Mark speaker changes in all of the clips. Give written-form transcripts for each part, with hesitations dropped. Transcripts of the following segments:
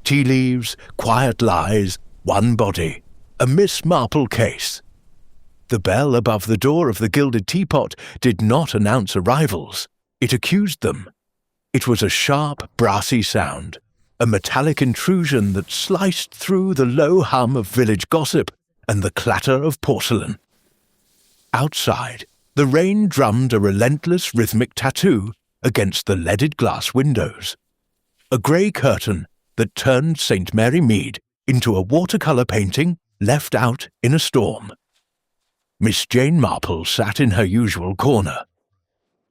Speaker 1: Tea leaves, quiet lies, one body, a Miss Marple case. The bell above the door of the Gilded Teapot did not announce arrivals. It accused them. It was a sharp, brassy sound, a metallic intrusion that sliced through the low hum of village gossip and the clatter of porcelain. Outside, the rain drummed a relentless rhythmic tattoo against the leaded glass windows. A grey curtain that turned St. Mary Mead into a watercolour painting left out in a storm. Miss Jane Marple sat in her usual corner,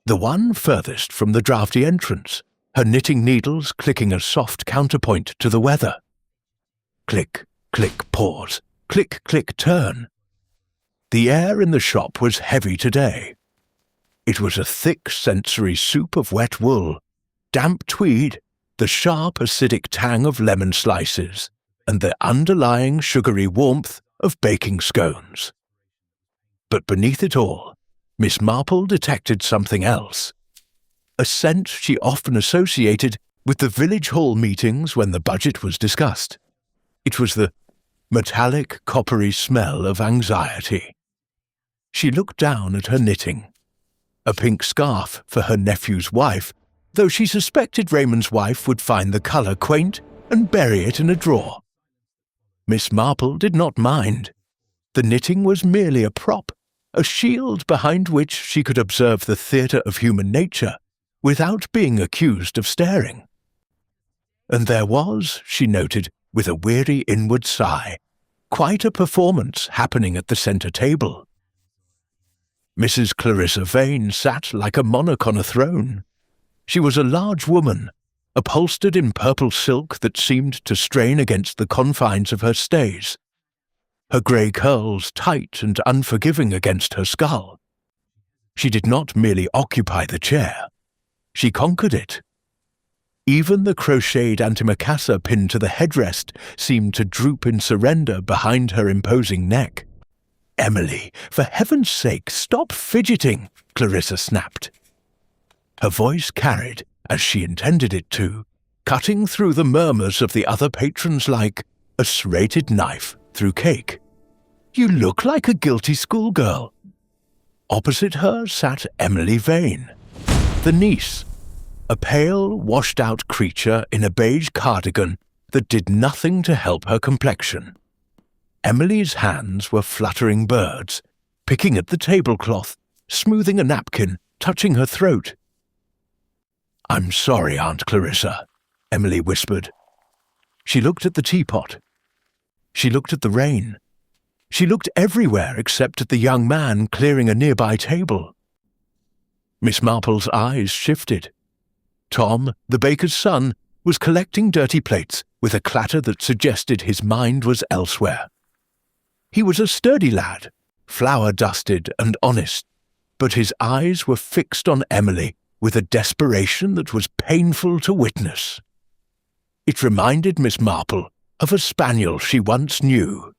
Speaker 1: the one furthest from the draughty entrance, her knitting needles clicking a soft counterpoint to the weather. Click, click, pause, click, click, turn. The air in the shop was heavy today. It was a thick sensory soup of wet wool, damp tweed, the sharp acidic tang of lemon slices, and the underlying sugary warmth of baking scones. But beneath it all, Miss Marple detected something else. A scent she often associated with the village hall meetings when the budget was discussed. It was the metallic, coppery smell of anxiety. She looked down at her knitting. A pink scarf for her nephew's wife, though she suspected Raymond's wife would find the colour quaint and bury it in a drawer. Miss Marple did not mind. The knitting was merely a prop, a shield behind which she could observe the theatre of human nature without being accused of staring. And there was, she noted with a weary inward sigh, quite a performance happening at the centre table. Mrs. Clarissa Vane sat like a monarch on a throne. She was a large woman, upholstered in purple silk that seemed to strain against the confines of her stays, her grey curls tight and unforgiving against her skull. She did not merely occupy the chair, she conquered it. Even the crocheted antimacassar pinned to the headrest seemed to droop in surrender behind her imposing neck. "Emily, for heaven's sake, stop fidgeting," Clarissa snapped. Her voice carried, as she intended it to, cutting through the murmurs of the other patrons like a serrated knife through cake. "You look like a guilty schoolgirl." Opposite her sat Emily Vane, the niece, a pale, washed-out creature in a beige cardigan that did nothing to help her complexion. Emily's hands were fluttering birds, picking at the tablecloth, smoothing a napkin, touching her throat. "I'm sorry, Aunt Clarissa," Emily whispered. She looked at the teapot. She looked at the rain. She looked everywhere except at the young man clearing a nearby table. Miss Marple's eyes shifted. Tom, the baker's son, was collecting dirty plates with a clatter that suggested his mind was elsewhere. He was a sturdy lad, flour-dusted and honest, but his eyes were fixed on Emily with a desperation that was painful to witness. It reminded Miss Marple of a spaniel she once knew,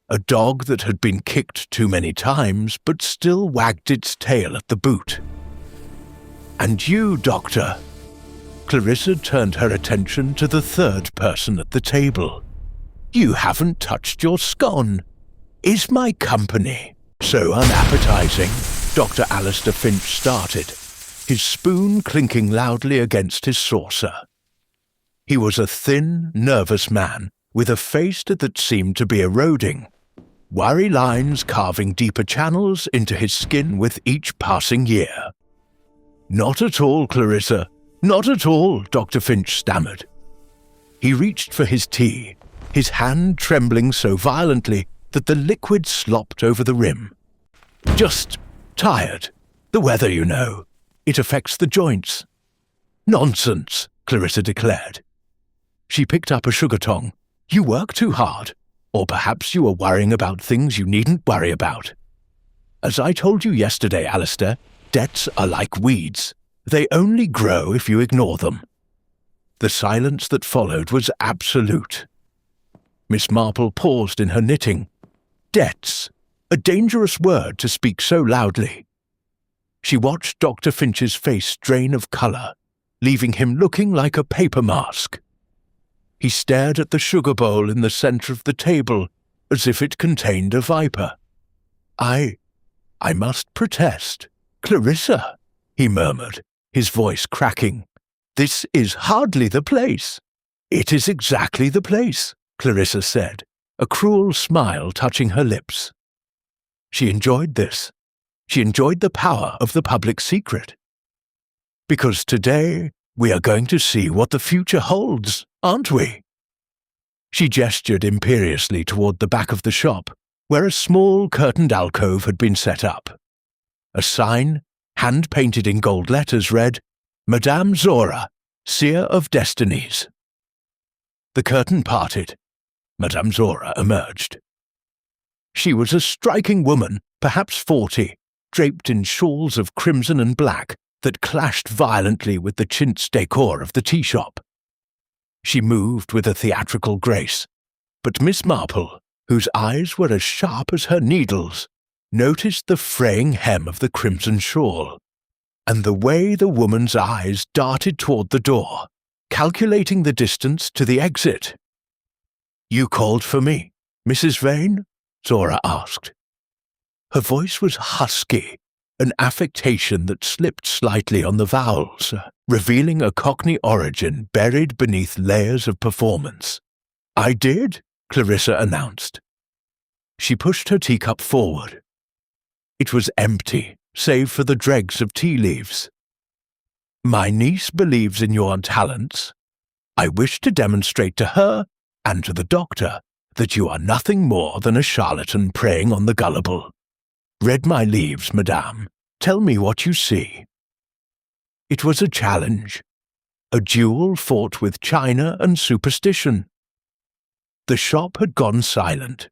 Speaker 1: a dog that had been kicked too many times but still wagged its tail at the boot. "And you, Doctor?" Clarissa turned her attention to the third person at the table. "You haven't touched your scone. Is my company so unappetizing?" Dr. Alistair Finch started, his spoon clinking loudly against his saucer. He was a thin, nervous man with a face that seemed to be eroding, worry lines carving deeper channels into his skin with each passing year. "Not at all, Clarissa, not at all," Dr. Finch stammered. He reached for his tea, his hand trembling so violently that the liquid slopped over the rim. "Just tired. The weather, you know. It affects the joints." "Nonsense," Clarissa declared. She picked up a sugar tong. "You work too hard. Or perhaps you are worrying about things you needn't worry about. As I told you yesterday, Alistair, debts are like weeds. They only grow if you ignore them." The silence that followed was absolute. Miss Marple paused in her knitting. Debts, a dangerous word to speak so loudly. She watched Dr. Finch's face drain of colour, leaving him looking like a paper mask. He stared at the sugar bowl in the centre of the table as if it contained a viper. I must protest. Clarissa, he murmured, his voice cracking. This is hardly the place. It is exactly the place, Clarissa said, a cruel smile touching her lips. She enjoyed this. She enjoyed the power of the public secret. Because today we are going to see what the future holds, aren't we? She gestured imperiously toward the back of the shop, where a small curtained alcove had been set up. A sign, hand-painted in gold letters, read, Madame Zora, Seer of Destinies. The curtain parted. Madame Zora emerged. She was a striking woman, perhaps 40, draped in shawls of crimson and black that clashed violently with the chintz decor of the tea shop. She moved with a theatrical grace, but Miss Marple, whose eyes were as sharp as her needles, noticed the fraying hem of the crimson shawl, and the way the woman's eyes darted toward the door, calculating the distance to the exit. "You called for me, Mrs. Vane?" Zora asked. Her voice was husky, an affectation that slipped slightly on the vowels, revealing a Cockney origin buried beneath layers of performance. "I did," Clarissa announced. She pushed her teacup forward. It was empty, save for the dregs of tea leaves. "My niece believes in your talents. I wish to demonstrate to her, and to the doctor, that you are nothing more than a charlatan preying on the gullible. Read my leaves, madame. Tell me what you see." It was a challenge, a duel fought with china and superstition. The shop had gone silent.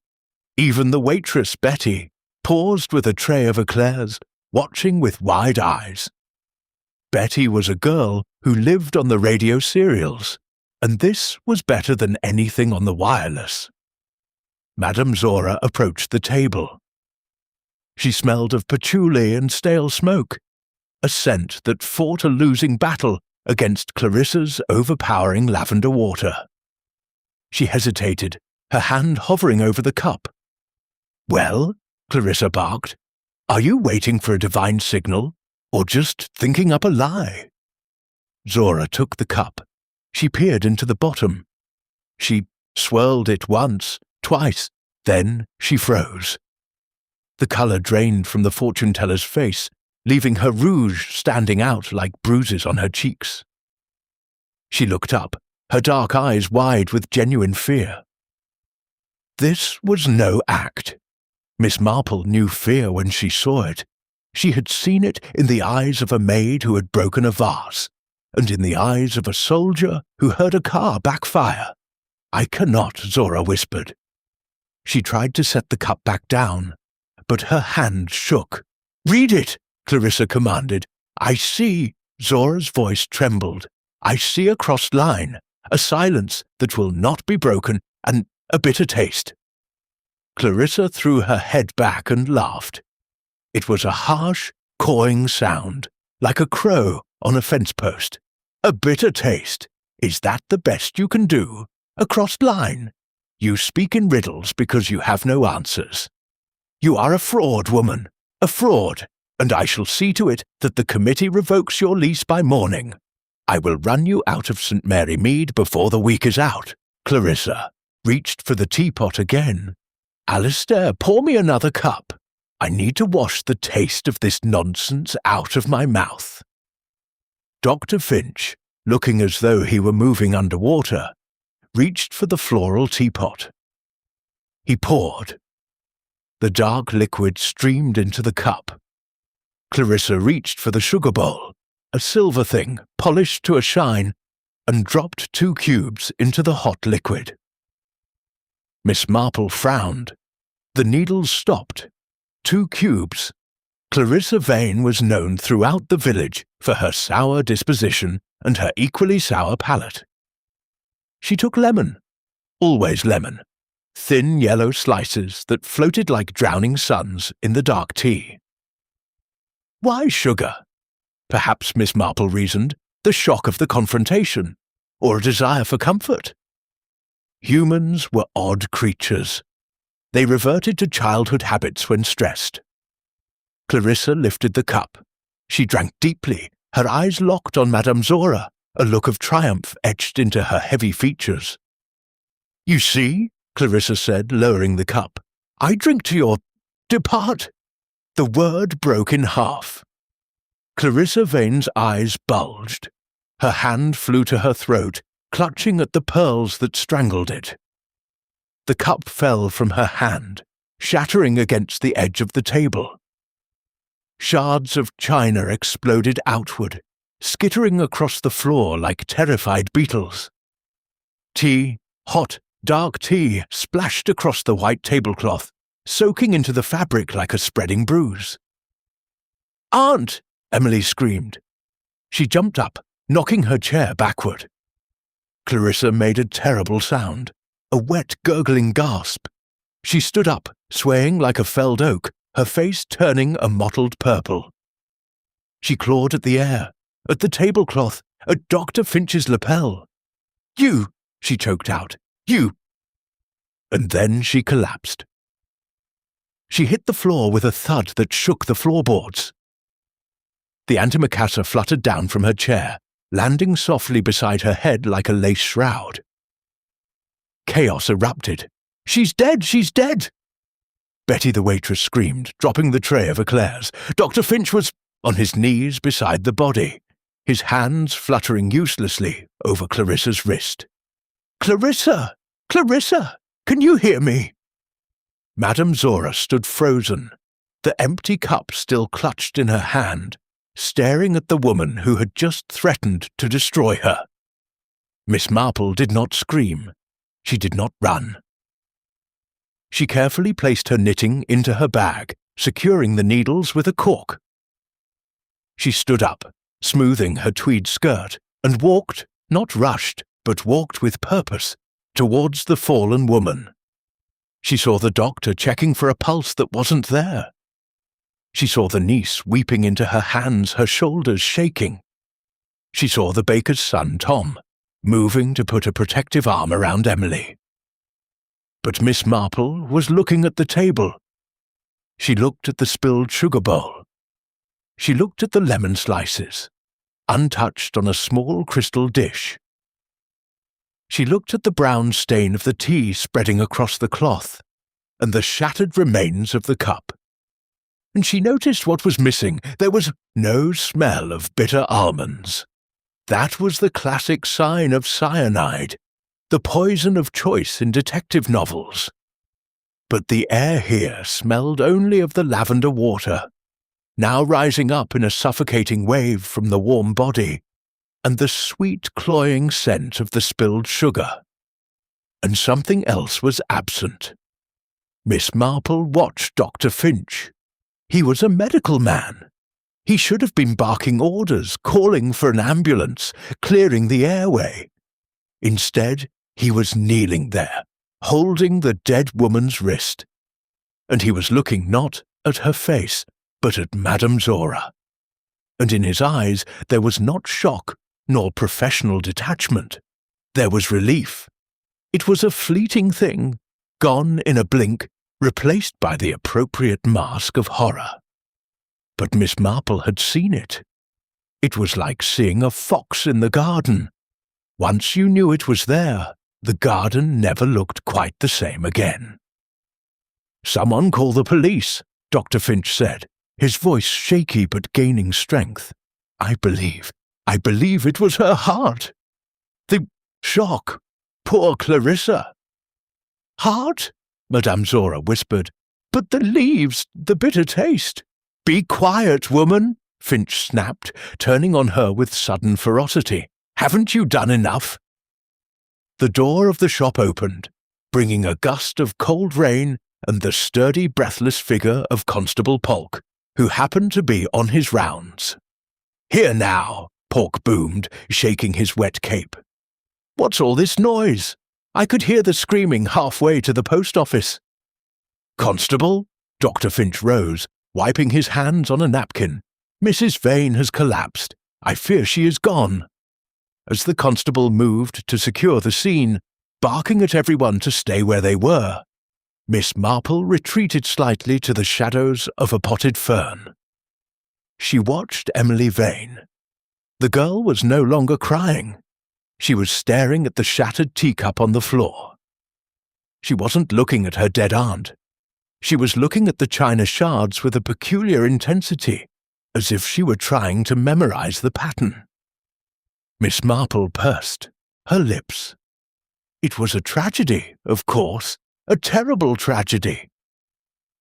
Speaker 1: Even the waitress, Betty, paused with a tray of eclairs, watching with wide eyes. Betty was a girl who lived on the radio serials, and this was better than anything on the wireless. Madame Zora approached the table. She smelled of patchouli and stale smoke, a scent that fought a losing battle against Clarissa's overpowering lavender water. She hesitated, her hand hovering over the cup. "Well," Clarissa barked, "are you waiting for a divine signal, or just thinking up a lie?" Zora took the cup. She peered into the bottom. She swirled it once, twice, then she froze. The colour drained from the fortune-teller's face, leaving her rouge standing out like bruises on her cheeks. She looked up, her dark eyes wide with genuine fear. This was no act. Miss Marple knew fear when she saw it. She had seen it in the eyes of a maid who had broken a vase, and in the eyes of a soldier who heard a car backfire. "I cannot," Zora whispered. She tried to set the cup back down, but her hand shook. "Read it," Clarissa commanded. "I see," Zora's voice trembled. "I see a crossed line, a silence that will not be broken, and a bitter taste." Clarissa threw her head back and laughed. It was a harsh, cawing sound, like a crow on a fence post. "A bitter taste? Is that the best you can do? A crossed line? You speak in riddles because you have no answers. You are a fraud, woman, a fraud, and I shall see to it that the committee revokes your lease by morning. I will run you out of St. Mary Mead before the week is out." Clarissa reached for the teapot again. "Alistair, pour me another cup. I need to wash the taste of this nonsense out of my mouth." Dr. Finch, looking as though he were moving underwater, reached for the floral teapot. He poured. The dark liquid streamed into the cup. Clarissa reached for the sugar bowl, a silver thing, polished to a shine, and dropped 2 cubes into the hot liquid. Miss Marple frowned. The needles stopped. 2 cubes. Clarissa Vane was known throughout the village for her sour disposition and her equally sour palate. She took lemon, always lemon, thin yellow slices that floated like drowning suns in the dark tea. Why sugar? Perhaps, Miss Marple reasoned, the shock of the confrontation, or a desire for comfort. Humans were odd creatures. They reverted to childhood habits when stressed. Clarissa lifted the cup. She drank deeply, her eyes locked on Madame Zora, a look of triumph etched into her heavy features. "You see," Clarissa said, lowering the cup, "I drink to your... Depart." The word broke in half. Clarissa Vane's eyes bulged. Her hand flew to her throat, clutching at the pearls that strangled it. The cup fell from her hand, shattering against the edge of the table. Shards of china exploded outward, skittering across the floor like terrified beetles. Tea, hot, dark tea, splashed across the white tablecloth, soaking into the fabric like a spreading bruise. "Aunt!" Emily screamed. She jumped up, knocking her chair backward. Clarissa made a terrible sound, a wet, gurgling gasp. She stood up, swaying like a felled oak, her face turning a mottled purple. She clawed at the air, at the tablecloth, at Dr. Finch's lapel. "You!" she choked out. "You!" And then she collapsed. She hit the floor with a thud that shook the floorboards. The antimacassar fluttered down from her chair, landing softly beside her head like a lace shroud. Chaos erupted. "She's dead! She's dead!" Betty the waitress screamed, dropping the tray of eclairs. Dr. Finch was on his knees beside the body, his hands fluttering uselessly over Clarissa's wrist. "Clarissa! Clarissa! Can you hear me?" Madame Zora stood frozen, the empty cup still clutched in her hand, staring at the woman who had just threatened to destroy her. Miss Marple did not scream. She did not run. She carefully placed her knitting into her bag, securing the needles with a cork. She stood up, smoothing her tweed skirt, and walked, not rushed, but walked with purpose, towards the fallen woman. She saw the doctor checking for a pulse that wasn't there. She saw the niece weeping into her hands, her shoulders shaking. She saw the baker's son, Tom, moving to put a protective arm around Emily. But Miss Marple was looking at the table. She looked at the spilled sugar bowl. She looked at the lemon slices, untouched on a small crystal dish. She looked at the brown stain of the tea spreading across the cloth, and the shattered remains of the cup. And she noticed what was missing. There was no smell of bitter almonds. That was the classic sign of cyanide, the poison of choice in detective novels. But the air here smelled only of the lavender water, now rising up in a suffocating wave from the warm body, and the sweet, cloying scent of the spilled sugar. And something else was absent. Miss Marple watched Dr. Finch. He was a medical man. He should have been barking orders, calling for an ambulance, clearing the airway. Instead, he was kneeling there, holding the dead woman's wrist. And he was looking not at her face, but at Madame Zora. And in his eyes there was not shock, nor professional detachment. There was relief. It was a fleeting thing, gone in a blink, replaced by the appropriate mask of horror. But Miss Marple had seen it. It was like seeing a fox in the garden. Once you knew it was there, the garden never looked quite the same again. "Someone call the police," Dr. Finch said, his voice shaky but gaining strength. I believe it was her heart. The shock. Poor Clarissa." "Heart?" Madame Zora whispered. "But the leaves, the bitter taste." "Be quiet, woman," Finch snapped, turning on her with sudden ferocity. "Haven't you done enough?" The door of the shop opened, bringing a gust of cold rain and the sturdy, breathless figure of Constable Polk, who happened to be on his rounds. "Here now," Polk boomed, shaking his wet cape. "What's all this noise? I could hear the screaming halfway to the post office." "Constable?" Dr. Finch rose, wiping his hands on a napkin. "Mrs. Vane has collapsed. I fear she is gone." As the constable moved to secure the scene, barking at everyone to stay where they were, Miss Marple retreated slightly to the shadows of a potted fern. She watched Emily Vane. The girl was no longer crying. She was staring at the shattered teacup on the floor. She wasn't looking at her dead aunt. She was looking at the china shards with a peculiar intensity, as if she were trying to memorize the pattern. Miss Marple pursed her lips. It was a tragedy, of course, a terrible tragedy.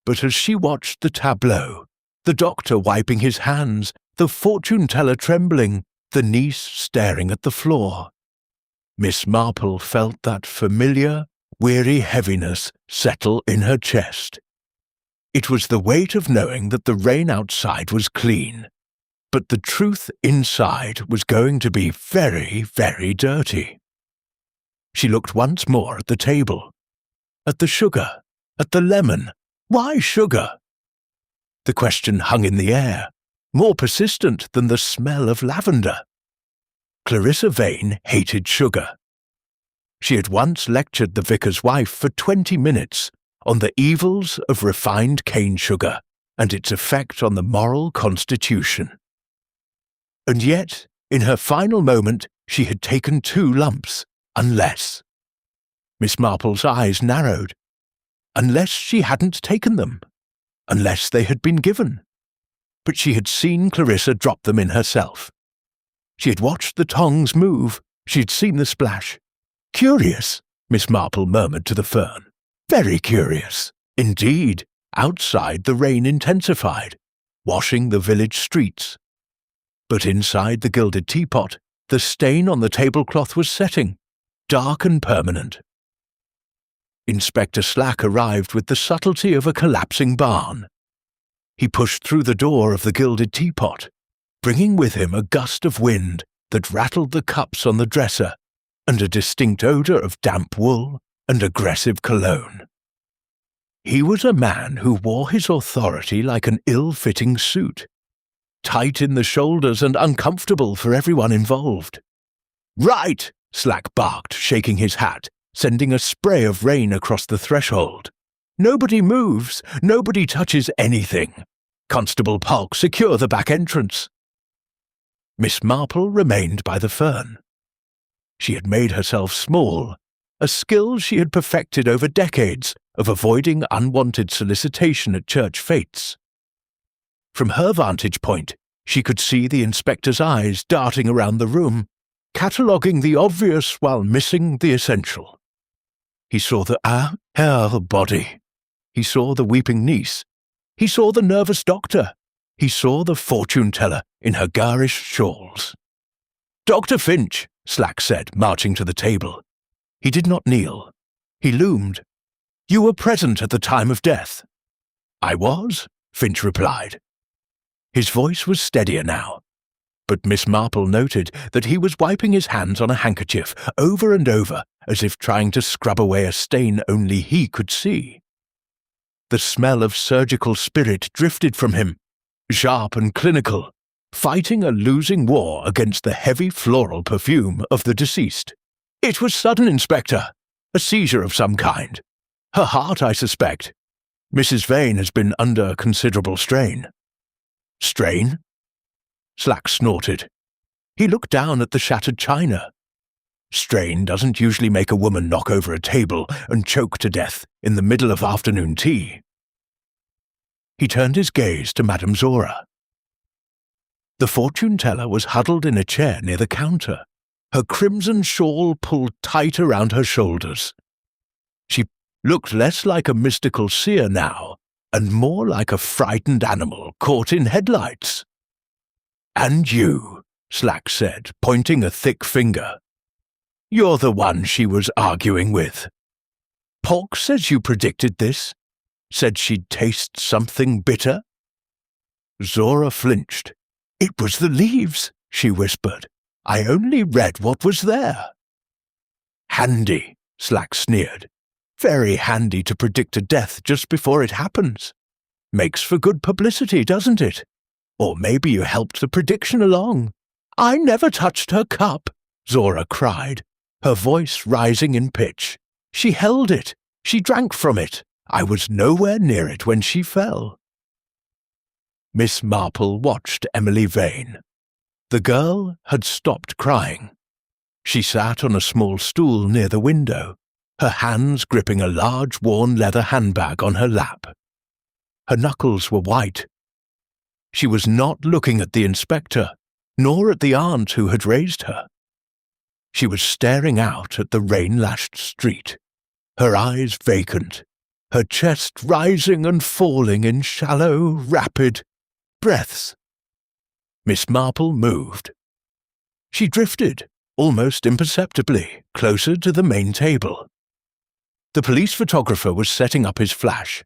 Speaker 1: But as she watched the tableau, the doctor wiping his hands, the fortune-teller trembling, the niece staring at the floor, Miss Marple felt that familiar, weary heaviness settle in her chest. It was the weight of knowing that the rain outside was clean, but the truth inside was going to be very, very dirty. She looked once more at the table, at the sugar, at the lemon. Why sugar? The question hung in the air, more persistent than the smell of lavender. Clarissa Vane hated sugar. She had once lectured the vicar's wife for 20 minutes on the evils of refined cane sugar and its effect on the moral constitution. And yet, in her final moment, she had taken 2 lumps, unless. Miss Marple's eyes narrowed. Unless she hadn't taken them. Unless they had been given. But she had seen Clarissa drop them in herself. She had watched the tongs move. She had seen the splash. Curious, Miss Marple murmured to the fern. Very curious. Indeed, outside the rain intensified, washing the village streets. But inside the Gilded Teapot, the stain on the tablecloth was setting, dark and permanent. Inspector Slack arrived with the subtlety of a collapsing barn. He pushed through the door of the Gilded Teapot, bringing with him a gust of wind that rattled the cups on the dresser and a distinct odour of damp wool and aggressive cologne. He was a man who wore his authority like an ill-fitting suit, tight in the shoulders and uncomfortable for everyone involved. "Right!" Slack barked, shaking his hat, sending a spray of rain across the threshold. "Nobody moves, nobody touches anything. Constable Polk, secure the back entrance." Miss Marple remained by the fern. She had made herself small, a skill she had perfected over decades of avoiding unwanted solicitation at church fetes. From her vantage point, she could see the inspector's eyes darting around the room, cataloguing the obvious while missing the essential. He saw the body. He saw the weeping niece. He saw the nervous doctor. He saw the fortune-teller in her garish shawls. "Dr. Finch," Slack said, marching to the table. He did not kneel. He loomed. "You were present at the time of death." "I was," Finch replied. His voice was steadier now, but Miss Marple noted that he was wiping his hands on a handkerchief over and over as if trying to scrub away a stain only he could see. The smell of surgical spirit drifted from him, sharp and clinical, fighting a losing war against the heavy floral perfume of the deceased. "It was sudden, Inspector. A seizure of some kind. Her heart, I suspect. Mrs. Vane has been under considerable strain." "Strain?" Slack snorted. He looked down at the shattered china. Strain doesn't usually make a woman knock over a table and choke to death in the middle of afternoon tea. He turned his gaze to Madame Zora. The fortune-teller was huddled in a chair near the counter, her crimson shawl pulled tight around her shoulders. She looked less like a mystical seer now, and more like a frightened animal caught in headlights. "And you," Slack said, pointing a thick finger. "You're the one she was arguing with. Polk says you predicted this, said she'd taste something bitter." Zora flinched. "It was the leaves," she whispered. "I only read what was there." "Handy," Slack sneered. "Very handy to predict a death just before it happens. Makes for good publicity, doesn't it? Or maybe you helped the prediction along." "I never touched her cup," Zora cried. her voice rising in pitch. "She held it. She drank from it. I was nowhere near it when she fell." Miss Marple watched Emily Vane. The girl had stopped crying. She sat on a small stool near the window, her hands gripping a large worn leather handbag on her lap. Her knuckles were white. She was not looking at the inspector, nor at the aunt who had raised her. She was staring out at the rain-lashed street, her eyes vacant, her chest rising and falling in shallow, rapid breaths. Miss Marple moved. She drifted, almost imperceptibly, closer to the main table. The police photographer was setting up his flash,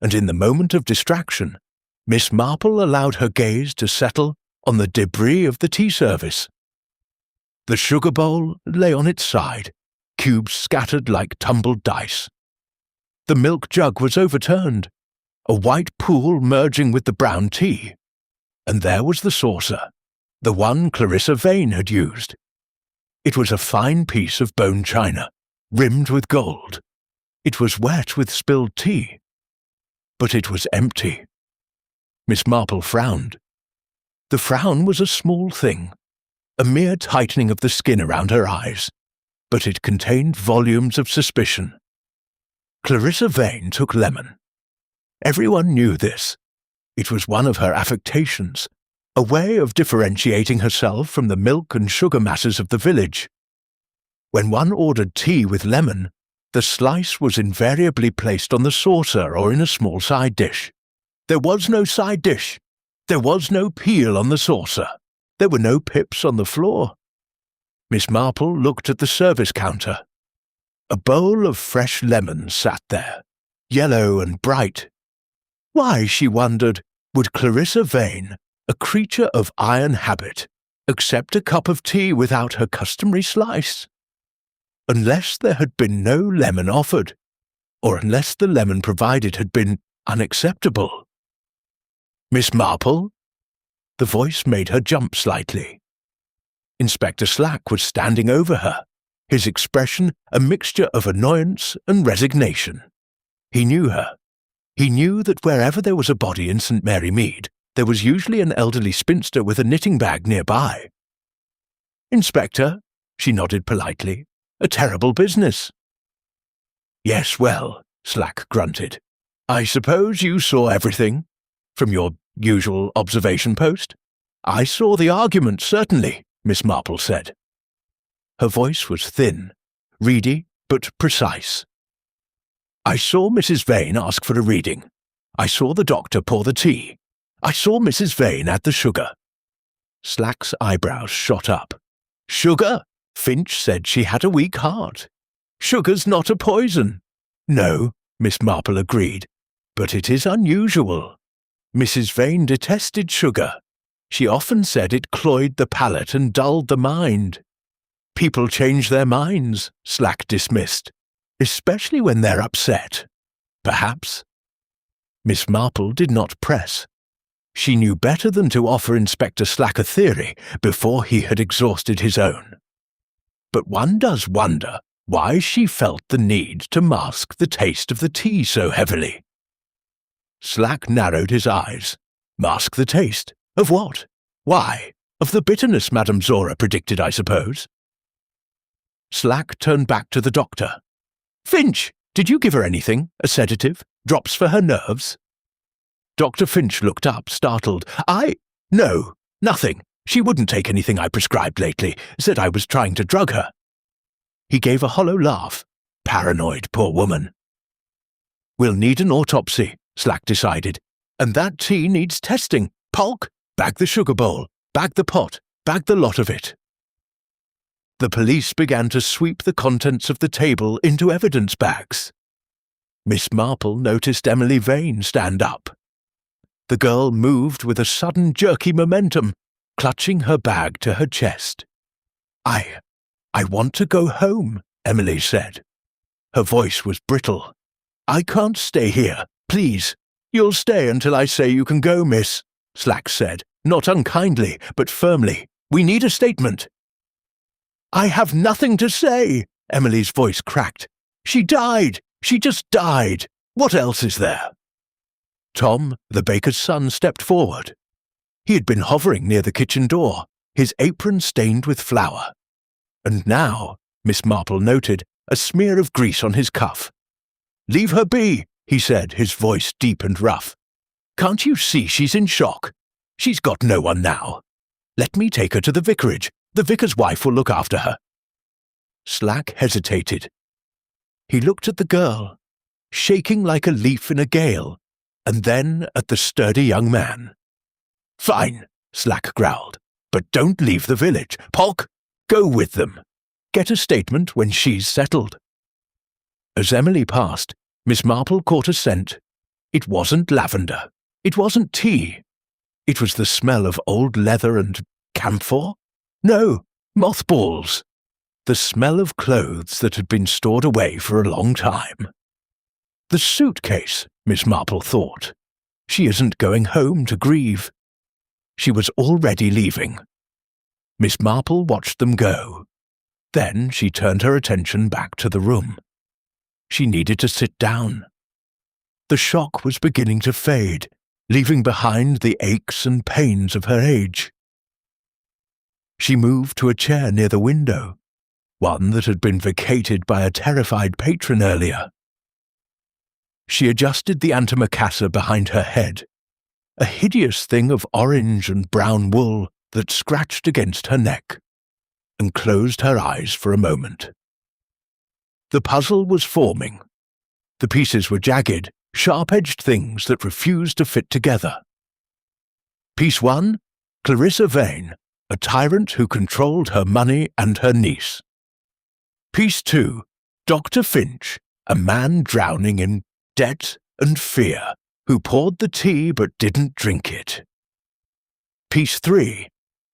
Speaker 1: and in the moment of distraction, Miss Marple allowed her gaze to settle on the debris of the tea service. The sugar bowl lay on its side, cubes scattered like tumbled dice. The milk jug was overturned, a white pool merging with the brown tea. And there was the saucer, the one Clarissa Vane had used. It was a fine piece of bone china, rimmed with gold. It was wet with spilled tea. But it was empty. Miss Marple frowned. The frown was a small thing, a mere tightening of the skin around her eyes, but it contained volumes of suspicion. Clarissa Vane took lemon. Everyone knew this. It was one of her affectations, a way of differentiating herself from the milk and sugar masses of the village. When one ordered tea with lemon, the slice was invariably placed on the saucer or in a small side dish. There was no side dish. There was no peel on the saucer. There were no pips on the floor. Miss Marple looked at the service counter. A bowl of fresh lemons sat there, yellow and bright. Why, she wondered, would Clarissa Vane, a creature of iron habit, accept a cup of tea without her customary slice? Unless there had been no lemon offered, or unless the lemon provided had been unacceptable. "Miss Marple?" The voice made her jump slightly. Inspector Slack was standing over her, his expression a mixture of annoyance and resignation. He knew her. He knew that wherever there was a body in St. Mary Mead, there was usually an elderly spinster with a knitting bag nearby. "Inspector," she nodded politely, "a terrible business." "Yes, well," Slack grunted. "I suppose you saw everything? From your usual observation post?" "I saw the argument, certainly," Miss Marple said. Her voice was thin, reedy, but precise. "I saw Mrs. Vane ask for a reading. I saw the doctor pour the tea. I saw Mrs. Vane add the sugar." Slack's eyebrows shot up. "Sugar? Finch said she had a weak heart. Sugar's not a poison." "No," Miss Marple agreed, "but it is unusual. Mrs. Vane detested sugar. She often said it cloyed the palate and dulled the mind." "People change their minds," Slack dismissed, "especially when they're upset. Perhaps." Miss Marple did not press. She knew better than to offer Inspector Slack a theory before he had exhausted his own. But one does wonder why she felt the need to mask the taste of the tea so heavily. Slack narrowed his eyes. Mask the taste? Of what? Why? Of the bitterness Madame Zora predicted, I suppose. Slack turned back to the doctor. "Finch, did you give her anything? A sedative? Drops for her nerves?" Dr. Finch looked up, startled. No, nothing. She wouldn't take anything I prescribed lately. Said I was trying to drug her." He gave a hollow laugh. Paranoid, poor woman. "We'll need an autopsy," Slack decided. "And that tea needs testing. Polk, bag the sugar bowl. Bag the pot. Bag the lot of it." The police began to sweep the contents of the table into evidence bags. Miss Marple noticed Emily Vane stand up. The girl moved with a sudden jerky momentum, clutching her bag to her chest. I want to go home," Emily said. Her voice was brittle. "I can't stay here, please." "You'll stay until I say you can go, miss," Slack said, not unkindly, but firmly. "We need a statement." I have nothing to say, Emily's voice cracked. She died. She just died. What else is there? Tom, the baker's son, stepped forward. He had been hovering near the kitchen door, his apron stained with flour. And now, Miss Marple noted, a smear of grease on his cuff. Leave her be, he said, his voice deep and rough. Can't you see she's in shock? She's got no one now. Let me take her to the vicarage. The vicar's wife will look after her. Slack hesitated. He looked at the girl, shaking like a leaf in a gale, and then at the sturdy young man. Fine, Slack growled, but don't leave the village. Polk, go with them. Get a statement when she's settled. As Emily passed, Miss Marple caught a scent. It wasn't lavender. It wasn't tea. It was the smell of old leather and camphor? No, mothballs. The smell of clothes that had been stored away for a long time. The suitcase, Miss Marple thought. She isn't going home to grieve. She was already leaving. Miss Marple watched them go. Then she turned her attention back to the room. She needed to sit down. The shock was beginning to fade, leaving behind the aches and pains of her age. She moved to a chair near the window, one that had been vacated by a terrified patron earlier. She adjusted the antimacassar behind her head, a hideous thing of orange and brown wool that scratched against her neck, and closed her eyes for a moment. The puzzle was forming. The pieces were jagged, sharp-edged things that refused to fit together. Piece 1, Clarissa Vane, a tyrant who controlled her money and her niece. Piece 2, Dr. Finch, a man drowning in debt and fear, who poured the tea but didn't drink it. Piece 3,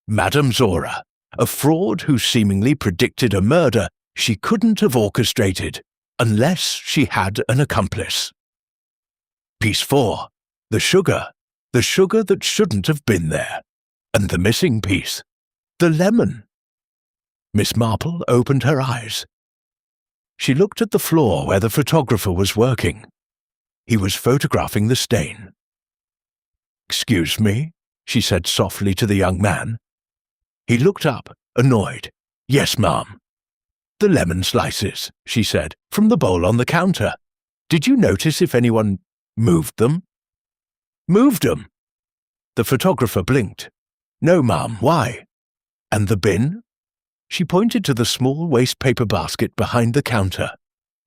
Speaker 1: Madame Zora, a fraud who seemingly predicted a murder she couldn't have orchestrated unless she had an accomplice. Piece 4, the sugar that shouldn't have been there, and the missing piece, the lemon. Miss Marple opened her eyes. She looked at the floor where the photographer was working. He was photographing the stain. "Excuse me," she said softly to the young man. He looked up, annoyed. "Yes, ma'am." "The lemon slices," she said, "from the bowl on the counter. Did you notice if anyone moved them?" "Moved 'em?" The photographer blinked. "No, ma'am, why?" "And the bin?" She pointed to the small waste-paper basket behind the counter.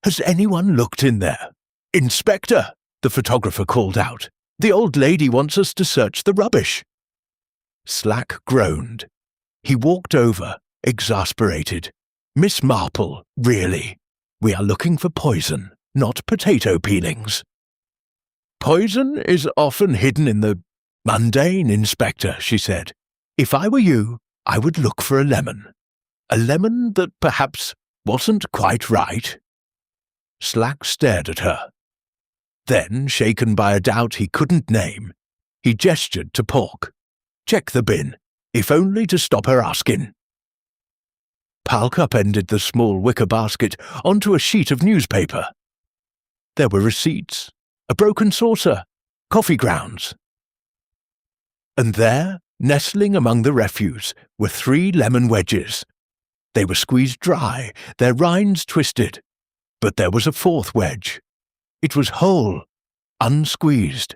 Speaker 1: "Has anyone looked in there?" "Inspector," the photographer called out. "The old lady wants us to search the rubbish." Slack groaned. He walked over, exasperated. "Miss Marple, really? We are looking for poison, not potato peelings." "Poison is often hidden in the mundane, Inspector," she said. "If I were you, I would look for a lemon. A lemon that perhaps wasn't quite right." Slack stared at her. Then, shaken by a doubt he couldn't name, he gestured to Polk. "Check the bin, if only to stop her asking." Polk upended the small wicker basket onto a sheet of newspaper. There were receipts, a broken saucer, coffee grounds. And there, nestling among the refuse, were 3 lemon wedges. They were squeezed dry, their rinds twisted. But there was a 4th wedge. It was whole, unsqueezed.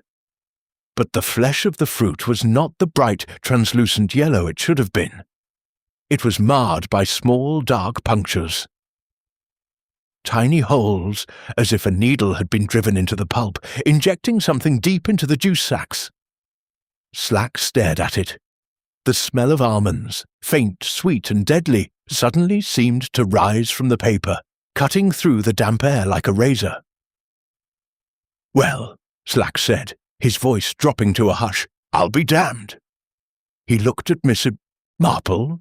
Speaker 1: But the flesh of the fruit was not the bright, translucent yellow it should have been. It was marred by small, dark punctures. Tiny holes, as if a needle had been driven into the pulp, injecting something deep into the juice sacs. Slack stared at it. The smell of almonds, faint, sweet, and deadly, suddenly seemed to rise from the paper, cutting through the damp air like a razor. "Well," Slack said, his voice dropping to a hush, "I'll be damned." He looked at Miss Marple.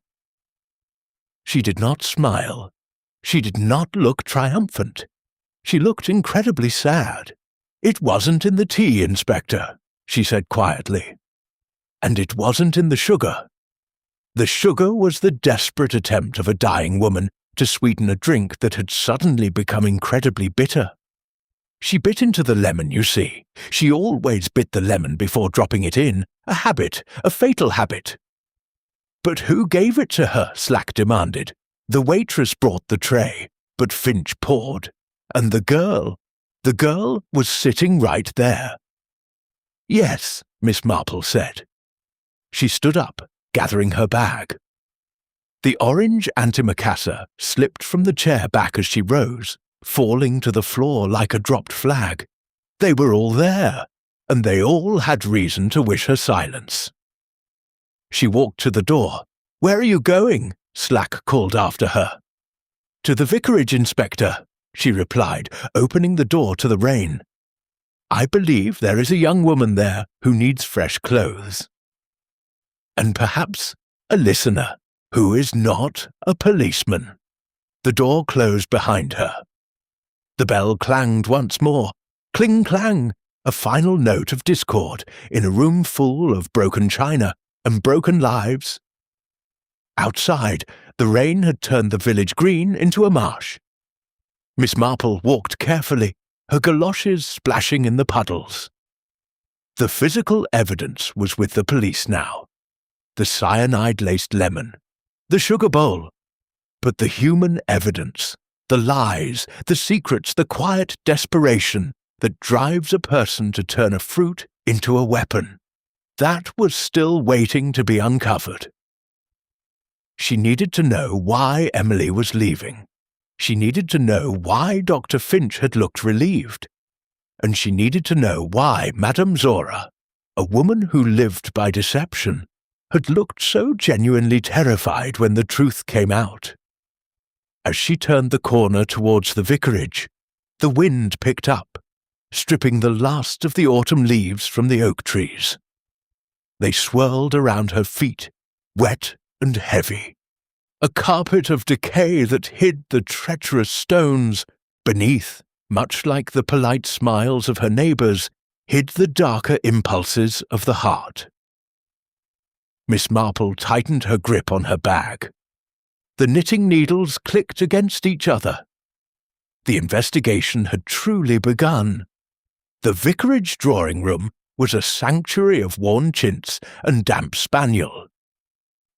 Speaker 1: She did not smile. She did not look triumphant. She looked incredibly sad. "It wasn't in the tea, Inspector," she said quietly. "And it wasn't in the sugar." The sugar was the desperate attempt of a dying woman to sweeten a drink that had suddenly become incredibly bitter. She bit into the lemon, you see. She always bit the lemon before dropping it in. A habit, a fatal habit. But who gave it to her? Slack demanded. The waitress brought the tray, but Finch poured. And the girl was sitting right there. Yes, Miss Marple said. She stood up, gathering her bag. The orange antimacassar slipped from the chair back as she rose, falling to the floor like a dropped flag. They were all there, and they all had reason to wish her silence. She walked to the door. "Where are you going?" Slack called after her. "To the vicarage, Inspector," she replied, opening the door to the rain. "I believe there is a young woman there who needs fresh clothes. And perhaps a listener who is not a policeman." The door closed behind her. The bell clanged once more. Cling-clang, a final note of discord in a room full of broken china and broken lives. Outside, the rain had turned the village green into a marsh. Miss Marple walked carefully, her galoshes splashing in the puddles. The physical evidence was with the police now. The cyanide-laced lemon, the sugar bowl. But the human evidence, the lies, the secrets, the quiet desperation that drives a person to turn a fruit into a weapon, that was still waiting to be uncovered. She needed to know why Emily was leaving. She needed to know why Dr. Finch had looked relieved. And she needed to know why Madame Zora, a woman who lived by deception, had looked so genuinely terrified when the truth came out. As she turned the corner towards the vicarage, the wind picked up, stripping the last of the autumn leaves from the oak trees. They swirled around her feet, wet and heavy. A carpet of decay that hid the treacherous stones beneath, much like the polite smiles of her neighbours, hid the darker impulses of the heart. Miss Marple tightened her grip on her bag. The knitting needles clicked against each other. The investigation had truly begun. The vicarage drawing-room was a sanctuary of worn chintz and damp spaniel.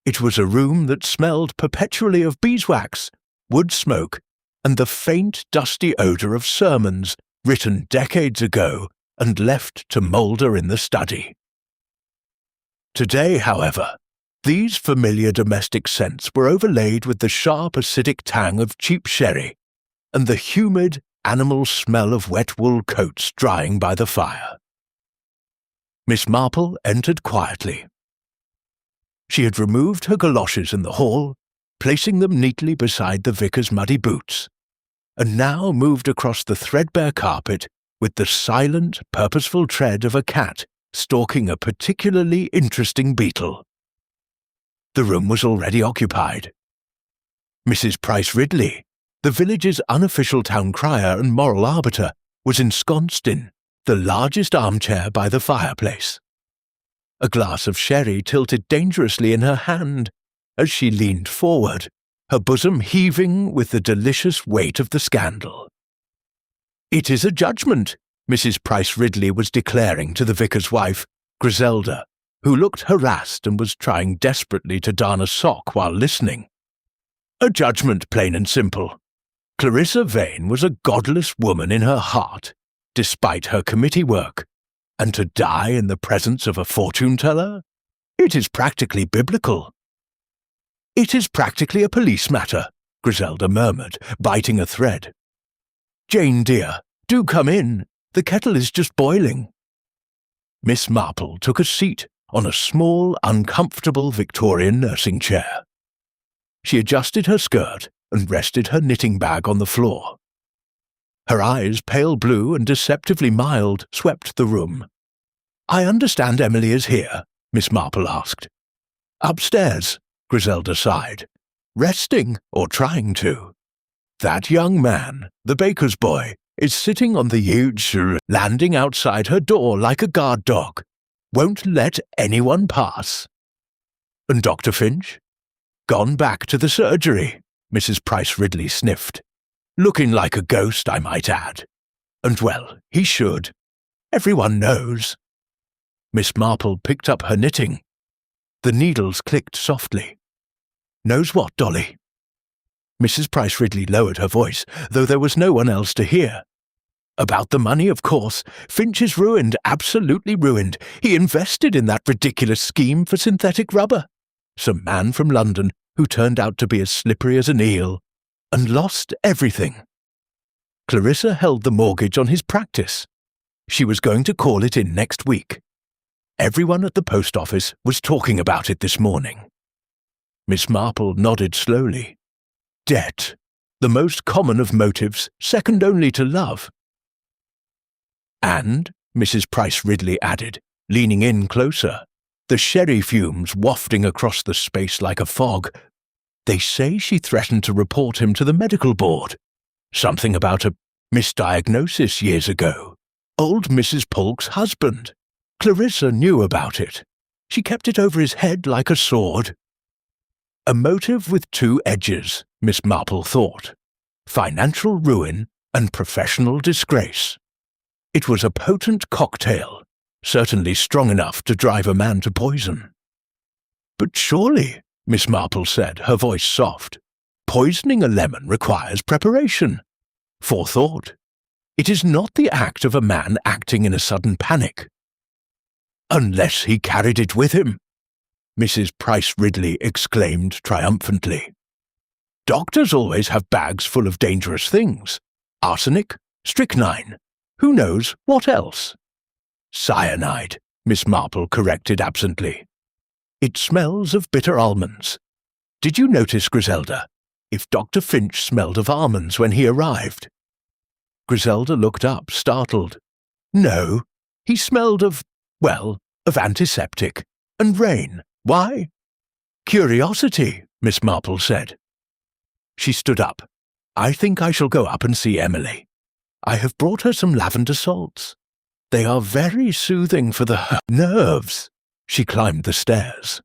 Speaker 1: It was a room that smelled perpetually of beeswax, wood smoke, and the faint, dusty odour of sermons written decades ago and left to moulder in the study. Today, however, these familiar domestic scents were overlaid with the sharp acidic tang of cheap sherry and the humid, animal smell of wet wool coats drying by the fire. Miss Marple entered quietly. She had removed her galoshes in the hall, placing them neatly beside the vicar's muddy boots, and now moved across the threadbare carpet with the silent, purposeful tread of a cat stalking a particularly interesting beetle. The room was already occupied. Mrs. Price Ridley, the village's unofficial town crier and moral arbiter, was ensconced in the largest armchair by the fireplace. A glass of sherry tilted dangerously in her hand as she leaned forward, her bosom heaving with the delicious weight of the scandal. "It is a judgment," Mrs. Price Ridley was declaring to the vicar's wife, Griselda, who looked harassed and was trying desperately to darn a sock while listening. "A judgment, plain and simple. Clarissa Vane was a godless woman in her heart, despite her committee work, and to die in the presence of a fortune-teller? It is practically biblical." "It is practically a police matter," Griselda murmured, biting a thread. "Jane, dear, do come in. The kettle is just boiling." Miss Marple took a seat on a small, uncomfortable Victorian nursing chair. She adjusted her skirt and rested her knitting bag on the floor. Her eyes, pale blue and deceptively mild, swept the room. "I understand Emily is here?" Miss Marple asked. "Upstairs," Griselda sighed. "Resting, or trying to. That young man, the baker's boy, is sitting on the huge landing outside her door like a guard dog. Won't let anyone pass." "And Dr. Finch?" Gone back to the surgery, Mrs. Price Ridley sniffed. Looking like a ghost, I might add. And well, he should. Everyone knows. Miss Marple picked up her knitting. The needles clicked softly. Knows what, Dolly? Mrs. Price Ridley lowered her voice, though there was no one else to hear. About the money, of course. Finch is ruined, absolutely ruined. He invested in that ridiculous scheme for synthetic rubber. Some man from London who turned out to be as slippery as an eel, and lost everything. Clarissa held the mortgage on his practice. She was going to call it in next week. Everyone at the post office was talking about it this morning. Miss Marple nodded slowly. Debt, the most common of motives, second only to love. And, Mrs. Price Ridley added, leaning in closer, the sherry fumes wafting across the space like a fog, they say she threatened to report him to the medical board. Something about a misdiagnosis years ago. Old Mrs. Polk's husband. Clarissa knew about it. She kept it over his head like a sword. A motive with two edges, Miss Marple thought. Financial ruin and professional disgrace. It was a potent cocktail, certainly strong enough to drive a man to poison. But surely, Miss Marple said, her voice soft, poisoning a lemon requires preparation, forethought. It is not the act of a man acting in a sudden panic. Unless he carried it with him, Mrs. Price Ridley exclaimed triumphantly. Doctors always have bags full of dangerous things. Arsenic, strychnine, who knows what else? Cyanide, Miss Marple corrected absently. It smells of bitter almonds. Did you notice, Griselda, if Dr. Finch smelled of almonds when he arrived? Griselda looked up, startled. No, he smelled of antiseptic. And rain. Why? Curiosity, Miss Marple said. She stood up. I think I shall go up and see Emily. I have brought her some lavender salts. They are very soothing for the nerves. She climbed the stairs.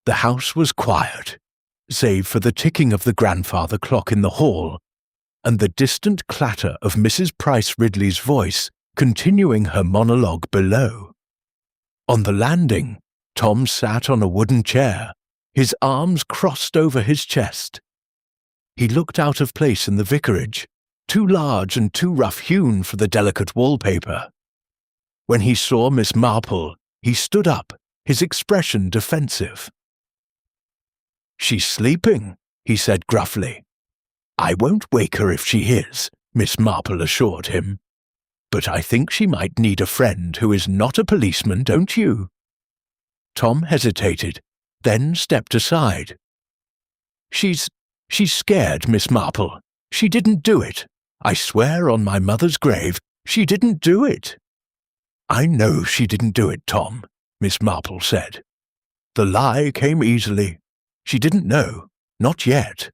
Speaker 1: The house was quiet, save for the ticking of the grandfather clock in the hall and the distant clatter of Mrs. Price Ridley's voice continuing her monologue below. On the landing, Tom sat on a wooden chair, his arms crossed over his chest. He looked out of place in the vicarage, too large and too rough-hewn for the delicate wallpaper. When he saw Miss Marple, he stood up, his expression defensive. She's sleeping, he said gruffly. I won't wake her if she is, Miss Marple assured him. But I think she might need a friend who is not a policeman, don't you? Tom hesitated, then stepped aside. She's scared, Miss Marple. She didn't do it. I swear on my mother's grave, she didn't do it. I know she didn't do it, Tom, Miss Marple said. The lie came easily. She didn't know, not yet,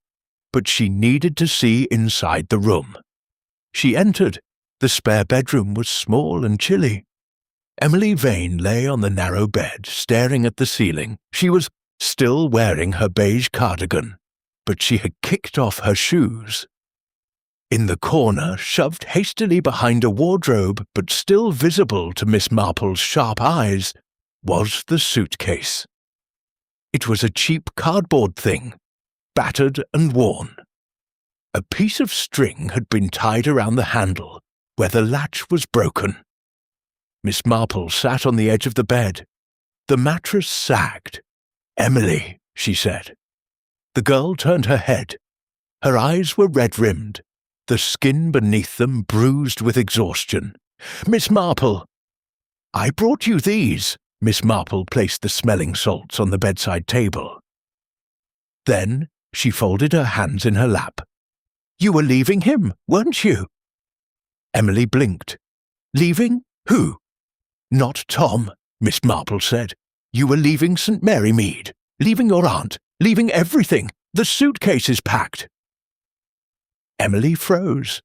Speaker 1: but she needed to see inside the room. She entered. The spare bedroom was small and chilly. Emily Vane lay on the narrow bed, staring at the ceiling. She was still wearing her beige cardigan, but she had kicked off her shoes. In the corner, shoved hastily behind a wardrobe but still visible to Miss Marple's sharp eyes, was the suitcase. It was a cheap cardboard thing, battered and worn. A piece of string had been tied around the handle, where the latch was broken. Miss Marple sat on the edge of the bed. The mattress sagged. Emily, she said. The girl turned her head. Her eyes were red-rimmed, the skin beneath them bruised with exhaustion. Miss Marple! I brought you these. Miss Marple placed the smelling salts on the bedside table. Then she folded her hands in her lap. You were leaving him, weren't you? Emily blinked. Leaving? Who? Not Tom, Miss Marple said. You were leaving St. Mary Mead, leaving your aunt, leaving everything. The suitcase is packed. Emily froze.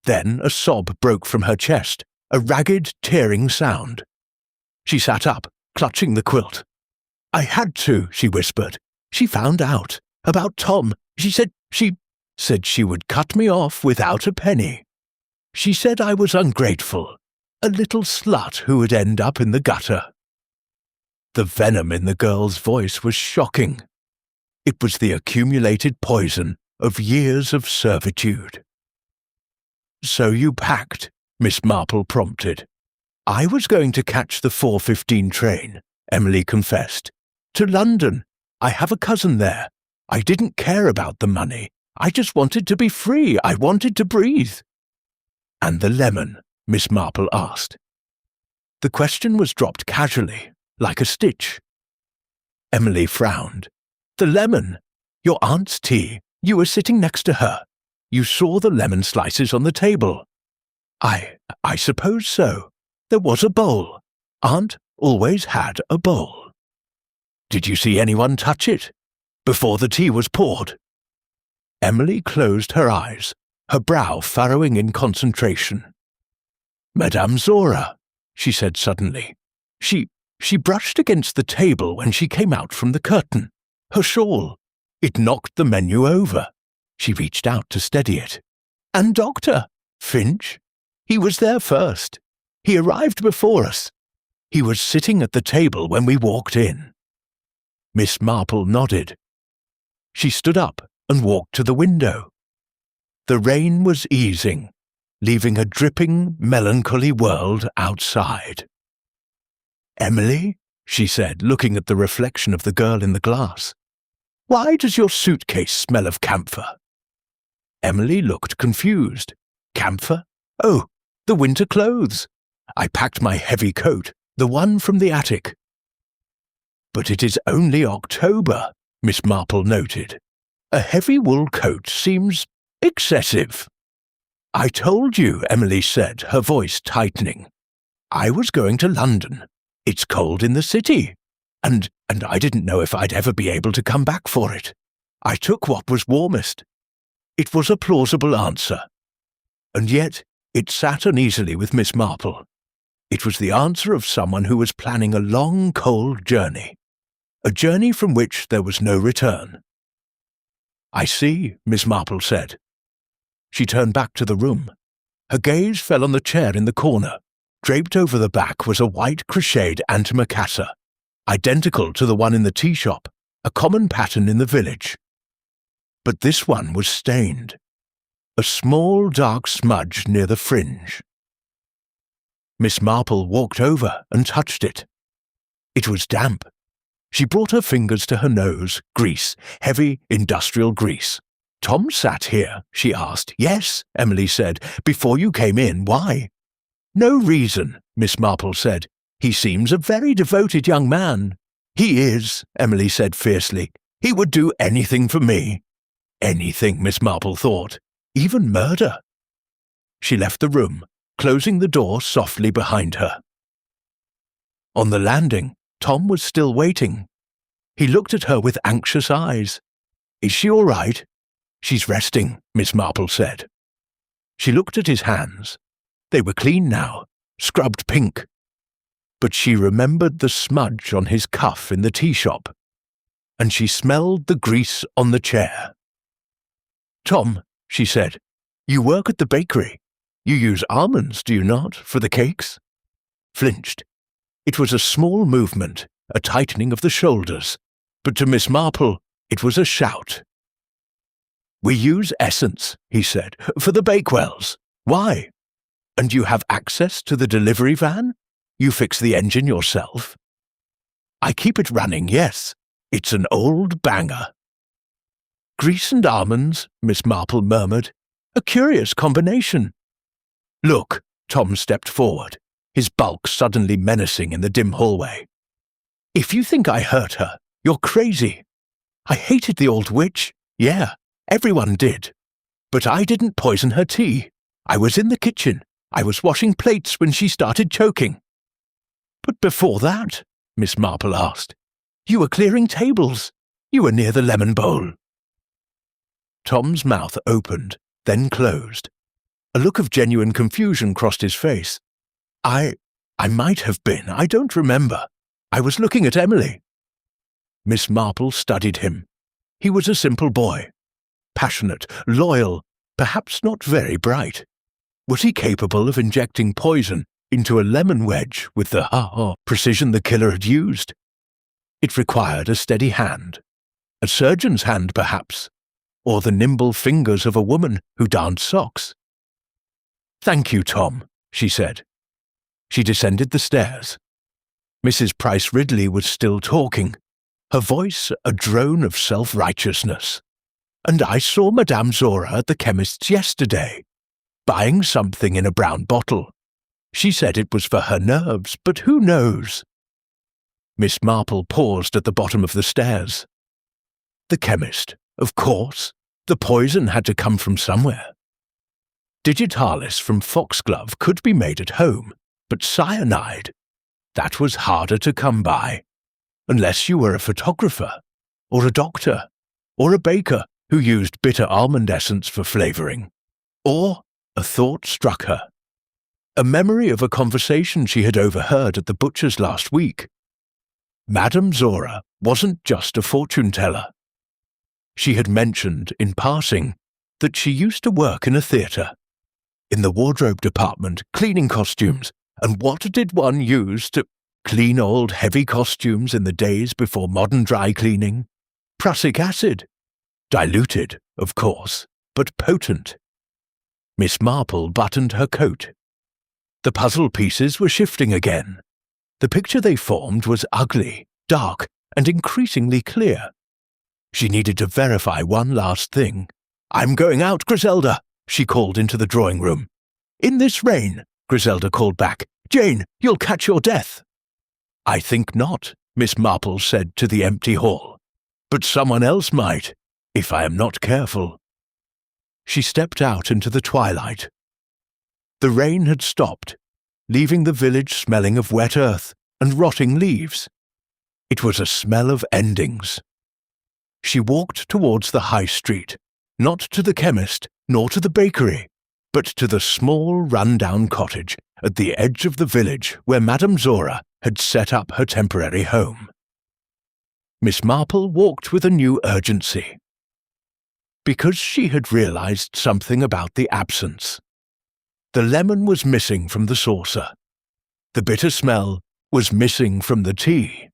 Speaker 1: Then a sob broke from her chest, a ragged, tearing sound. She sat up, clutching the quilt. I had to, she whispered. She found out about Tom. She said she would cut me off without a penny. She said I was ungrateful, a little slut who would end up in the gutter." The venom in the girl's voice was shocking. It was the accumulated poison of years of servitude. "So you packed," Miss Marple prompted. "I was going to catch the 4:15 train," Emily confessed. "To London. I have a cousin there. I didn't care about the money. I just wanted to be free. I wanted to breathe." "And the lemon?" Miss Marple asked. The question was dropped casually, like a stitch. Emily frowned. "The lemon? Your aunt's tea. You were sitting next to her. You saw the lemon slices on the table." I suppose so. There was a bowl. Aunt always had a bowl." "Did you see anyone touch it before the tea was poured?" Emily closed her eyes, her brow furrowing in concentration. "Madame Zora," she said suddenly. She brushed against the table when she came out from the curtain. Her shawl. It knocked the menu over. She reached out to steady it. "And Dr. Finch? He was there first. He arrived before us. He was sitting at the table when we walked in." Miss Marple nodded. She stood up and walked to the window. The rain was easing, leaving a dripping, melancholy world outside. "Emily," she said, looking at the reflection of the girl in the glass, "why does your suitcase smell of camphor?" Emily looked confused. "Camphor? Oh, the winter clothes. I packed my heavy coat, the one from the attic." "But it is only October," Miss Marple noted. "A heavy wool coat seems excessive." "I told you," Emily said, her voice tightening. "I was going to London. It's cold in the city. And I didn't know if I'd ever be able to come back for it. I took what was warmest." It was a plausible answer. And yet it sat uneasily with Miss Marple. It was the answer of someone who was planning a long, cold journey. A journey from which there was no return. "I see," Miss Marple said. She turned back to the room. Her gaze fell on the chair in the corner. Draped over the back was a white crocheted antimacassar, identical to the one in the tea shop, a common pattern in the village. But this one was stained. A small dark smudge near the fringe. Miss Marple walked over and touched it. It was damp. She brought her fingers to her nose. Grease, heavy industrial grease. "Tom sat here?" she asked. "Yes," Emily said. "Before you came in. Why?" "No reason," Miss Marple said. "He seems a very devoted young man." "He is," Emily said fiercely. "He would do anything for me." Anything, Miss Marple thought. Even murder. She left the room, closing the door softly behind her. On the landing, Tom was still waiting. He looked at her with anxious eyes. "Is she all right?" "She's resting," Miss Marple said. She looked at his hands. They were clean now, scrubbed pink. But she remembered the smudge on his cuff in the tea shop, and she smelled the grease on the chair. "Tom," she said, "you work at the bakery. You use almonds, do you not, for the cakes?" Flinched. It was a small movement, a tightening of the shoulders, but to Miss Marple it was a shout. "We use essence," he said, "for the Bakewells. Why? And you have access to the delivery van? You fix the engine yourself?" "I keep it running, yes. It's an old banger." "Grease and almonds," Miss Marple murmured. "A curious combination." "Look," Tom stepped forward, his bulk suddenly menacing in the dim hallway. "If you think I hurt her, you're crazy. I hated the old witch. Yeah, everyone did. But I didn't poison her tea. I was in the kitchen. I was washing plates when she started choking." "But before that," Miss Marple asked, "you were clearing tables. You were near the lemon bowl." Tom's mouth opened, then closed. A look of genuine confusion crossed his face. I might have been. I don't remember. I was looking at Emily." Miss Marple studied him. He was a simple boy. Passionate, loyal, perhaps not very bright. Was he capable of injecting poison into a lemon wedge with the precision the killer had used? It required a steady hand. A surgeon's hand, perhaps, or the nimble fingers of a woman who darned socks. "Thank you, Tom," she said. She descended the stairs. Mrs. Price Ridley was still talking, her voice a drone of self-righteousness. "And I saw Madame Zora at the chemist's yesterday, buying something in a brown bottle. She said it was for her nerves, but who knows?" Miss Marple paused at the bottom of the stairs. The chemist, of course. The poison had to come from somewhere. Digitalis from foxglove could be made at home, but cyanide, that was harder to come by, unless you were a photographer, or a doctor, or a baker who used bitter almond essence for flavouring. Or, a thought struck her. A memory of a conversation she had overheard at the butcher's last week. Madame Zora wasn't just a fortune-teller. She had mentioned, in passing, that she used to work in a theatre. In the wardrobe department, cleaning costumes, and what did one use to clean old heavy costumes in the days before modern dry cleaning? Prussic acid. Diluted, of course, but potent. Miss Marple buttoned her coat. The puzzle pieces were shifting again. The picture they formed was ugly, dark, and increasingly clear. She needed to verify one last thing. "I'm going out, Griselda," she called into the drawing room. "In this rain," Griselda called back. "Jane, you'll catch your death." "I think not," Miss Marple said to the empty hall. "But someone else might, if I am not careful." She stepped out into the twilight. The rain had stopped, leaving the village smelling of wet earth and rotting leaves. It was a smell of endings. She walked towards the high street, not to the chemist nor to the bakery, but to the small run-down cottage at the edge of the village where Madame Zora had set up her temporary home. Miss Marple walked with a new urgency. Because she had realized something about the absence. The lemon was missing from the saucer. The bitter smell was missing from the tea.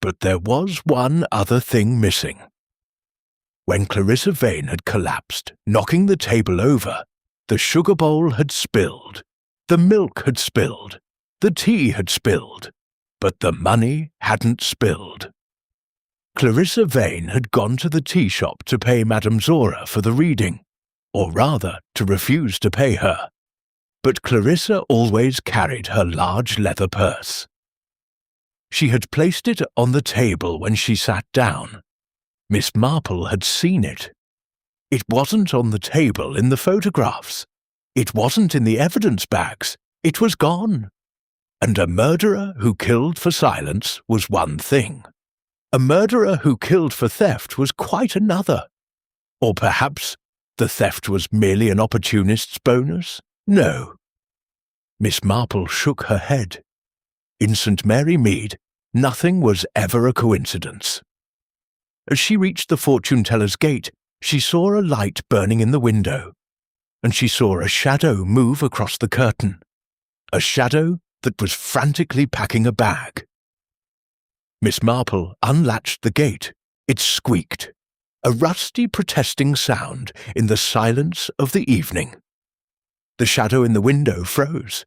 Speaker 1: But there was one other thing missing. When Clarissa Vane had collapsed, knocking the table over, the sugar bowl had spilled, the milk had spilled, the tea had spilled, but the money hadn't spilled. Clarissa Vane had gone to the tea shop to pay Madame Zora for the reading, or rather to refuse to pay her. But Clarissa always carried her large leather purse. She had placed it on the table when she sat down. Miss Marple had seen it. It wasn't on the table in the photographs. It wasn't in the evidence bags. It was gone. And a murderer who killed for silence was one thing. A murderer who killed for theft was quite another. Or perhaps the theft was merely an opportunist's bonus? No. Miss Marple shook her head. In St. Mary Mead, nothing was ever a coincidence. As she reached the fortune-teller's gate, she saw a light burning in the window, and she saw a shadow move across the curtain, a shadow that was frantically packing a bag. Miss Marple unlatched the gate. It squeaked, a rusty protesting sound in the silence of the evening. The shadow in the window froze.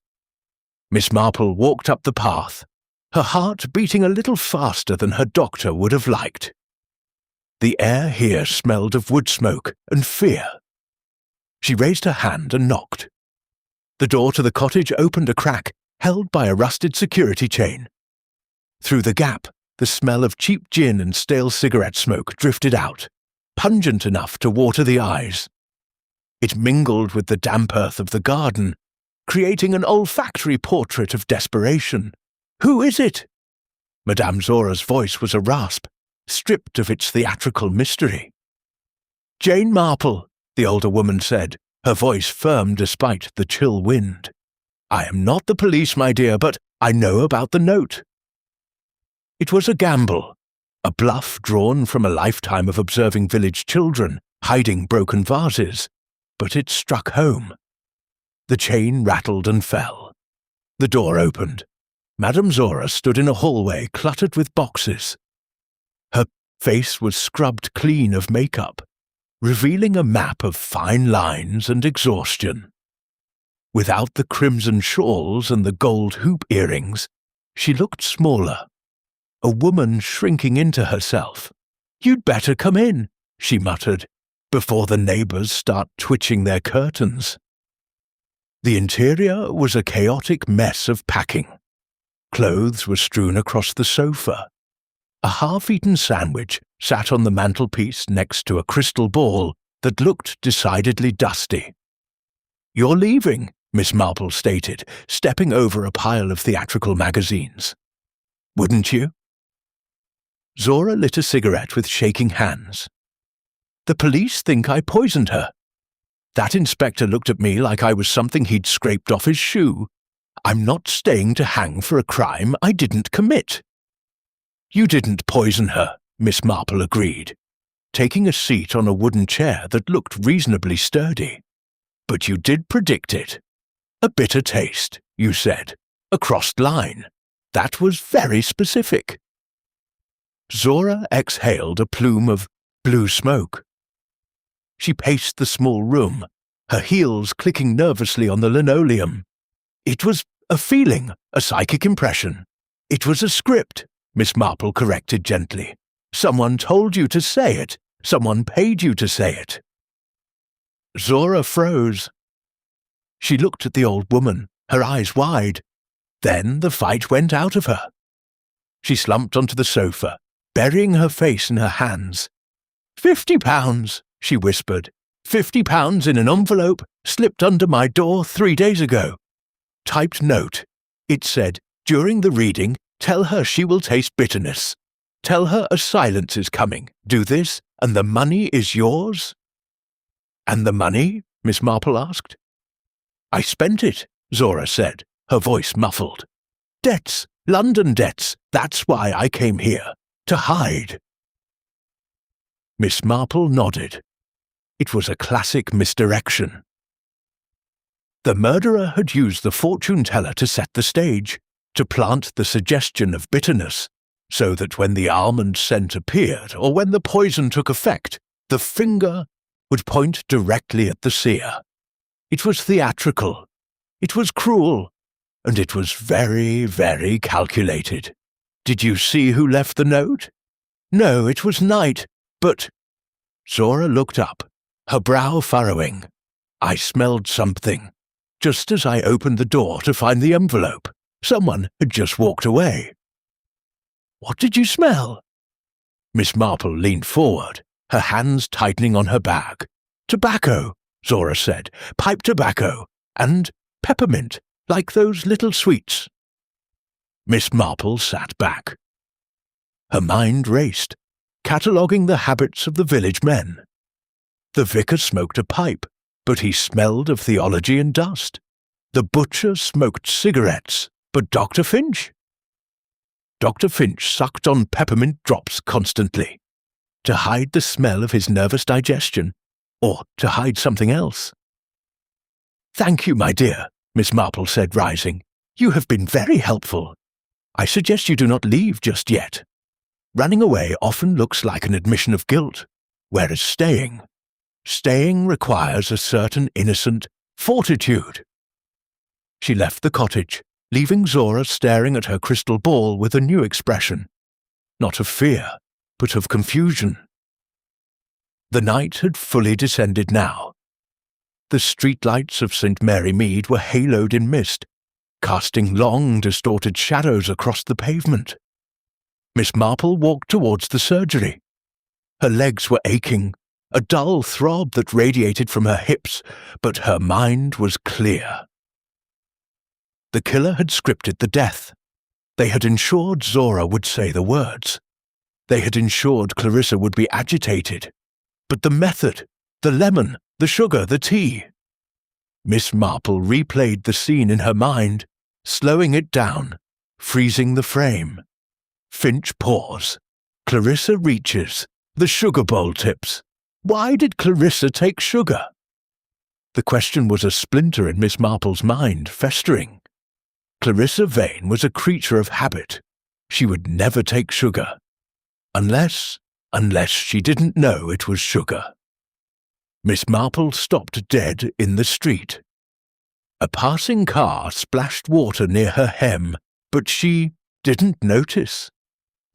Speaker 1: Miss Marple walked up the path, her heart beating a little faster than her doctor would have liked. The air here smelled of wood smoke and fear. She raised her hand and knocked. The door to the cottage opened a crack, held by a rusted security chain. Through the gap, the smell of cheap gin and stale cigarette smoke drifted out, pungent enough to water the eyes. It mingled with the damp earth of the garden, creating an olfactory portrait of desperation. "Who is it?" Madame Zora's voice was a rasp, stripped of its theatrical mystery. "Jane Marple," the older woman said, her voice firm despite the chill wind. "I am not the police, my dear, but I know about the note." It was a gamble, a bluff drawn from a lifetime of observing village children hiding broken vases, but it struck home. The chain rattled and fell. The door opened. Madame Zora stood in a hallway cluttered with boxes. Her face was scrubbed clean of makeup, revealing a map of fine lines and exhaustion. Without the crimson shawls and the gold hoop earrings, she looked smaller. A woman shrinking into herself. "You'd better come in," she muttered, before the neighbours start twitching their curtains. The interior was a chaotic mess of packing. Clothes were strewn across the sofa. A half-eaten sandwich sat on the mantelpiece next to a crystal ball that looked decidedly dusty. "You're leaving," Miss Marple stated, stepping over a pile of theatrical magazines. "Wouldn't you?" Zora lit a cigarette with shaking hands. "The police think I poisoned her. That inspector looked at me like I was something he'd scraped off his shoe. I'm not staying to hang for a crime I didn't commit." "You didn't poison her," Miss Marple agreed, taking a seat on a wooden chair that looked reasonably sturdy. "But you did predict it. A bitter taste, you said. A crossed line. That was very specific." Zora exhaled a plume of blue smoke. She paced the small room, her heels clicking nervously on the linoleum. "It was a feeling, a psychic impression. It was a script," Miss Marple corrected gently. "Someone told you to say it. Someone paid you to say it." Zora froze. She looked at the old woman, her eyes wide. Then the fight went out of her. She slumped onto the sofa, burying her face in her hands. £50, she whispered. £50 in an envelope slipped under my door 3 days ago. Typed note. It said, "During the reading, tell her she will taste bitterness. Tell her a silence is coming. Do this, and the money is yours." "And the money?" Miss Marple asked. "I spent it," Zora said, her voice muffled. "Debts, London debts, that's why I came here. To hide." Miss Marple nodded. It was a classic misdirection. The murderer had used the fortune-teller to set the stage, to plant the suggestion of bitterness, so that when the almond scent appeared or when the poison took effect, the finger would point directly at the seer. It was theatrical, it was cruel, and it was very, very calculated. "Did you see who left the note?" "No, it was night, but—" Zora looked up, her brow furrowing. "I smelled something, just as I opened the door to find the envelope. Someone had just walked away." "What did you smell?" Miss Marple leaned forward, her hands tightening on her bag. "Tobacco," Zora said. "Pipe tobacco. And peppermint, like those little sweets." Miss Marple sat back. Her mind raced, cataloguing the habits of the village men. The vicar smoked a pipe, but he smelled of theology and dust. The butcher smoked cigarettes, but Dr. Finch? Dr. Finch sucked on peppermint drops constantly, to hide the smell of his nervous digestion, or to hide something else. "Thank you, my dear," Miss Marple said, rising. "You have been very helpful. I suggest you do not leave just yet. Running away often looks like an admission of guilt, whereas staying requires a certain innocent fortitude." She left the cottage, leaving Zora staring at her crystal ball with a new expression, not of fear, but of confusion. The night had fully descended now. The streetlights of St. Mary Mead were haloed in mist, casting long, distorted shadows across the pavement. Miss Marple walked towards the surgery. Her legs were aching, a dull throb that radiated from her hips, but her mind was clear. The killer had scripted the death. They had ensured Zora would say the words. They had ensured Clarissa would be agitated. But the method, the lemon, the sugar, the tea. Miss Marple replayed the scene in her mind, slowing it down, freezing the frame. Finch pause. Clarissa reaches. The sugar bowl tips. Why did Clarissa take sugar? The question was a splinter in Miss Marple's mind, festering. Clarissa Vane was a creature of habit. She would never take sugar. Unless she didn't know it was sugar. Miss Marple stopped dead in the street. A passing car splashed water near her hem, but she didn't notice.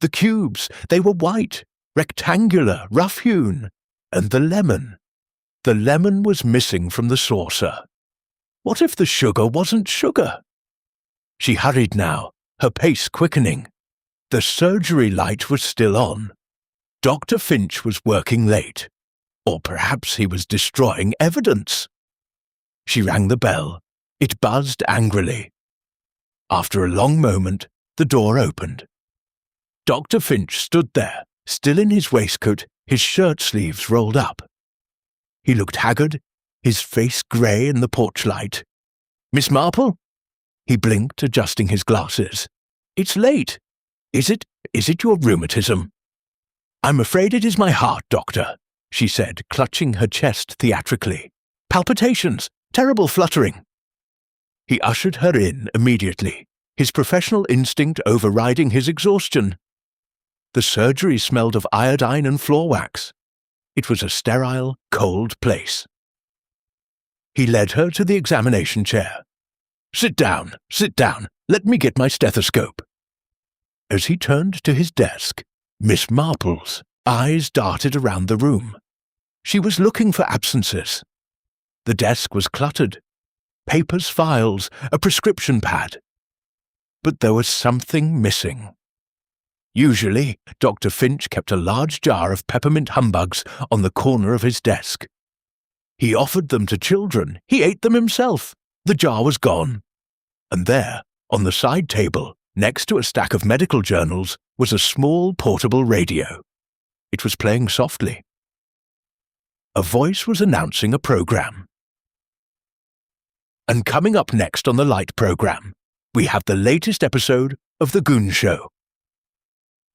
Speaker 1: The cubes, they were white, rectangular, rough-hewn, and the lemon was missing from the saucer. What if the sugar wasn't sugar? She hurried now, her pace quickening. The surgery light was still on. Dr. Finch was working late. Or perhaps he was destroying evidence. She rang the bell. It buzzed angrily. After a long moment, the door opened. Dr. Finch stood there, still in his waistcoat, his shirt sleeves rolled up. He looked haggard, his face grey in the porch light. "Miss Marple?" He blinked, adjusting his glasses. "It's late. Is it your rheumatism?" "I'm afraid it is my heart, doctor," she said, clutching her chest theatrically. "Palpitations, terrible fluttering." He ushered her in immediately, his professional instinct overriding his exhaustion. The surgery smelled of iodine and floor wax. It was a sterile, cold place. He led her to the examination chair. Sit down. Let me get my stethoscope." As he turned to his desk, Miss Marple's eyes darted around the room. She was looking for absences. The desk was cluttered. Papers, files, a prescription pad. But there was something missing. Usually, Dr. Finch kept a large jar of peppermint humbugs on the corner of his desk. He offered them to children. He ate them himself. The jar was gone. And there, on the side table, next to a stack of medical journals, was a small portable radio. It was playing softly. A voice was announcing a program. And coming up next on the Light program, we have the latest episode of The Goon Show.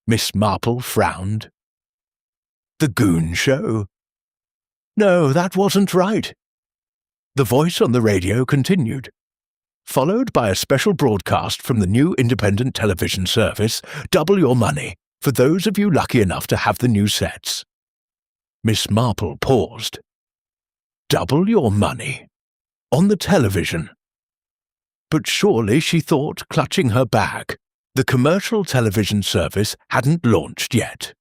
Speaker 1: Miss Marple frowned. The Goon Show? No, that wasn't right. The voice on the radio continued, followed by a special broadcast from the new independent television service, Double Your Money, for those of you lucky enough to have the new sets. Miss Marple paused. Double your money? On the television? But surely, she thought, clutching her bag, the commercial television service hadn't launched yet.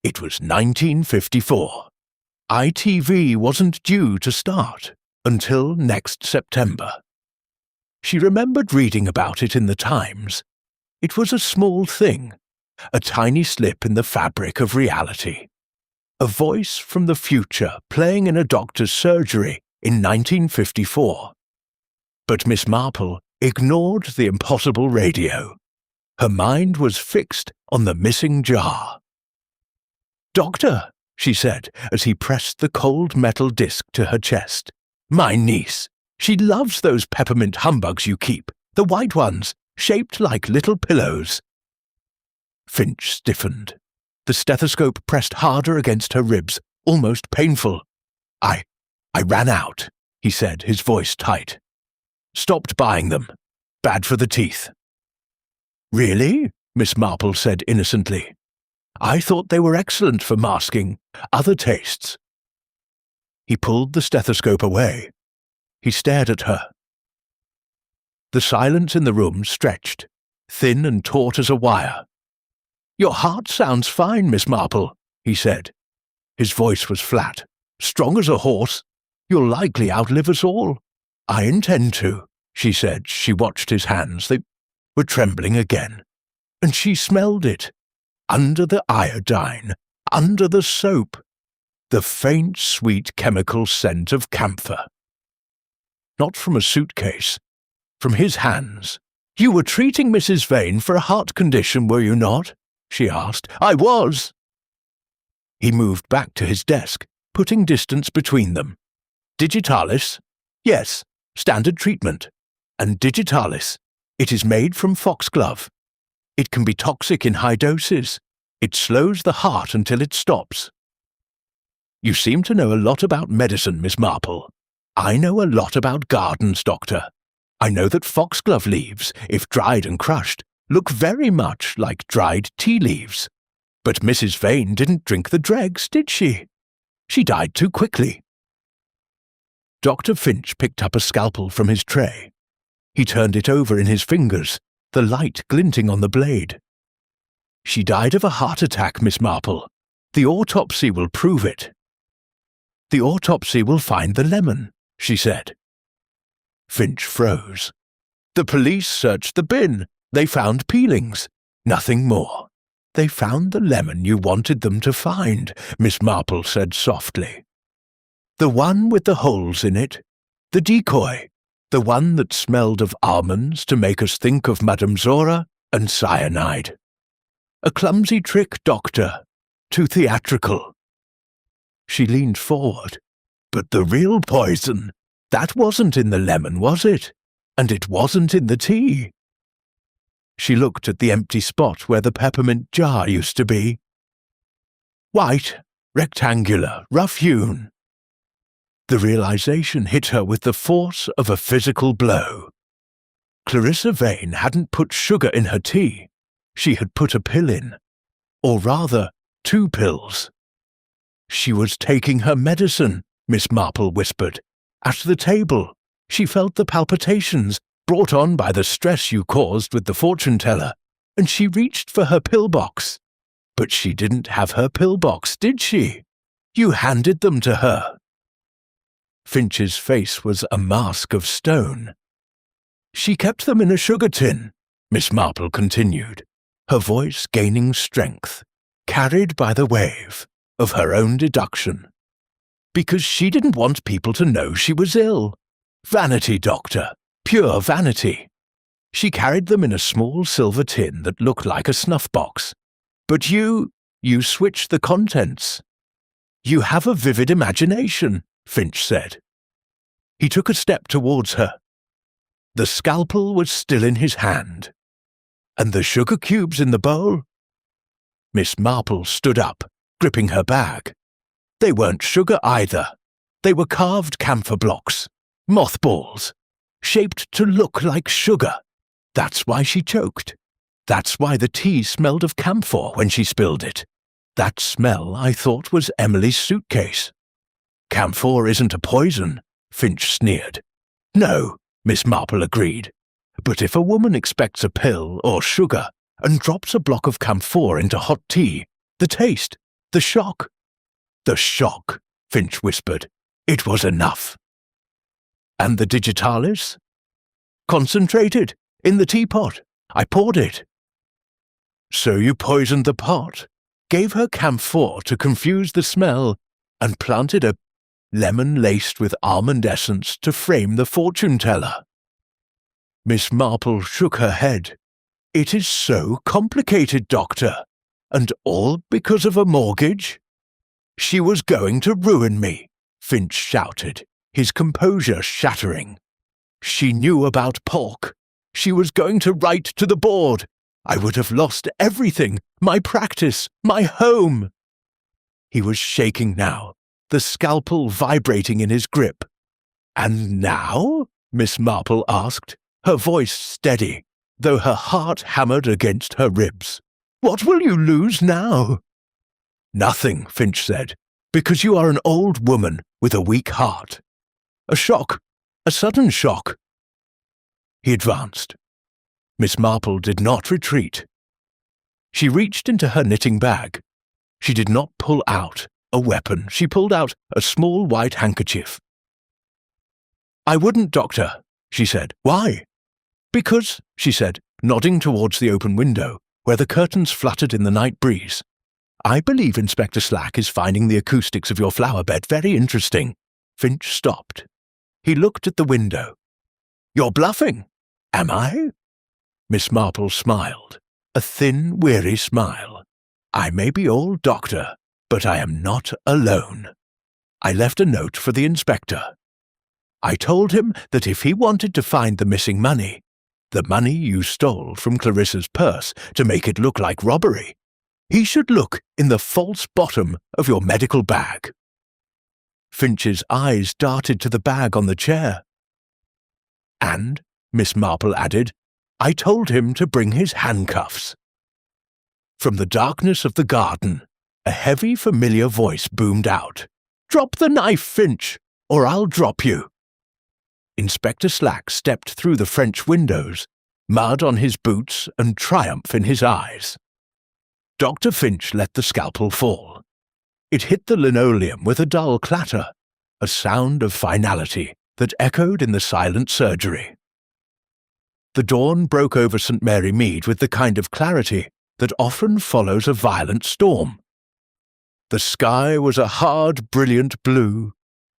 Speaker 1: It was 1954. ITV wasn't due to start until next September. She remembered reading about it in the Times. It was a small thing, a tiny slip in the fabric of reality. A voice from the future playing in a doctor's surgery in 1954. But Miss Marple ignored the impossible radio. Her mind was fixed on the missing jar. "Doctor," she said as he pressed the cold metal disc to her chest. "My niece. She loves those peppermint humbugs you keep, the white ones, shaped like little pillows." Finch stiffened. The stethoscope pressed harder against her ribs, almost painful. I ran out," he said, his voice tight. "Stopped buying them. Bad for the teeth." "Really?" Miss Marple said innocently. "I thought they were excellent for masking other tastes." He pulled the stethoscope away. He stared at her. The silence in the room stretched, thin and taut as a wire. "Your heart sounds fine, Miss Marple," he said. His voice was flat. "Strong as a horse. You'll likely outlive us all." "I intend to," she said. She watched his hands. They were trembling again. And she smelled it. Under the iodine, under the soap. The faint, sweet chemical scent of camphor. Not from a suitcase. From his hands. "You were treating Mrs. Vane for a heart condition, were you not?" she asked. "I was." He moved back to his desk, putting distance between them. "Digitalis?" "Yes, standard treatment. And digitalis. It is made from foxglove. It can be toxic in high doses. It slows the heart until it stops. You seem to know a lot about medicine, Miss Marple. I know a lot about gardens, Doctor. I know that foxglove leaves, if dried and crushed, look very much like dried tea leaves. But Mrs. Vane didn't drink the dregs, did she? She died too quickly. Dr. Finch picked up a scalpel from his tray. He turned it over in his fingers, the light glinting on the blade. She died of a heart attack, Miss Marple. The autopsy will prove it. The autopsy will find the lemon, she said. Finch froze. The police searched the bin. They found peelings. Nothing more. They found the lemon you wanted them to find, Miss Marple said softly. The one with the holes in it. The decoy. The one that smelled of almonds to make us think of Madame Zora and cyanide. A clumsy trick, Doctor. Too theatrical. She leaned forward. But the real poison, that wasn't in the lemon, was it? And it wasn't in the tea. She looked at the empty spot where the peppermint jar used to be. White, rectangular, rough-hewn. The realization hit her with the force of a physical blow. Clarissa Vane hadn't put sugar in her tea. She had put a pill in. Or rather, 2 pills. She was taking her medicine, Miss Marple whispered. At the table, she felt the palpitations brought on by the stress you caused with the fortune-teller, and she reached for her pill box. But she didn't have her pill box, did she? You handed them to her. Finch's face was a mask of stone. She kept them in a sugar tin, Miss Marple continued, her voice gaining strength, carried by the wave of her own deduction. Because she didn't want people to know she was ill. Vanity, Doctor. Pure vanity. She carried them in a small silver tin that looked like a snuff box. But you switched the contents. You have a vivid imagination, Finch said. He took a step towards her. The scalpel was still in his hand. And the sugar cubes in the bowl? Miss Marple stood up, gripping her bag. They weren't sugar either. They were carved camphor blocks, mothballs, shaped to look like sugar. That's why she choked. That's why the tea smelled of camphor when she spilled it. That smell, I thought, was Emily's suitcase. Camphor isn't a poison, Finch sneered. No, Miss Marple agreed. But if a woman expects a pill or sugar and drops a block of camphor into hot tea, the taste, the shock. The shock, Finch whispered. It was enough. And the digitalis? Concentrated, in the teapot. I poured it. So you poisoned the pot, gave her camphor to confuse the smell, and planted a lemon laced with almond essence to frame the fortune-teller. Miss Marple shook her head. It is so complicated, Doctor. And all because of a mortgage? She was going to ruin me, Finch shouted, his composure shattering. She knew about pork. She was going to write to the board. I would have lost everything, my practice, my home. He was shaking now, the scalpel vibrating in his grip. And now? Miss Marple asked, her voice steady, though her heart hammered against her ribs. What will you lose now? Nothing, Finch said, because you are an old woman with a weak heart. A shock, a sudden shock. He advanced. Miss Marple did not retreat. She reached into her knitting bag. She did not pull out a weapon. She pulled out a small white handkerchief. I wouldn't, Doctor, she said. Why? Because, she said, nodding towards the open window, where the curtains fluttered in the night breeze. I believe Inspector Slack is finding the acoustics of your flower bed very interesting. Finch stopped. He looked at the window. You're bluffing. Am I? Miss Marple smiled, a thin, weary smile. I may be old, Doctor, but I am not alone. I left a note for the inspector. I told him that if he wanted to find the missing money, the money you stole from Clarissa's purse to make it look like robbery, He should look in the false bottom of your medical bag." Finch's eyes darted to the bag on the chair. "And," Miss Marple added, "I told him to bring his handcuffs." From the darkness of the garden, a heavy, familiar voice boomed out. "Drop the knife, Finch, or I'll drop you." Inspector Slack stepped through the French windows, mud on his boots and triumph in his eyes. Dr. Finch let the scalpel fall. It hit the linoleum with a dull clatter, a sound of finality that echoed in the silent surgery. The dawn broke over St. Mary Mead with the kind of clarity that often follows a violent storm. The sky was a hard, brilliant blue,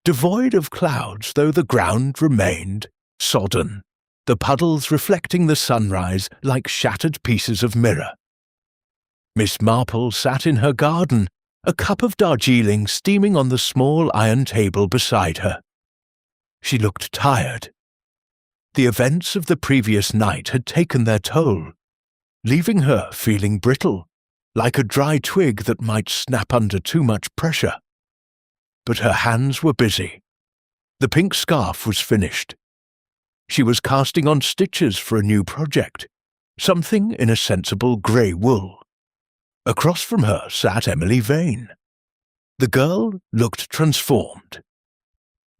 Speaker 1: devoid of clouds though the ground remained sodden, the puddles reflecting the sunrise like shattered pieces of mirror. Miss Marple sat in her garden, a cup of Darjeeling steaming on the small iron table beside her. She looked tired. The events of the previous night had taken their toll, leaving her feeling brittle, like a dry twig that might snap under too much pressure. But her hands were busy. The pink scarf was finished. She was casting on stitches for a new project, something in a sensible grey wool. Across from her sat Emily Vane. The girl looked transformed.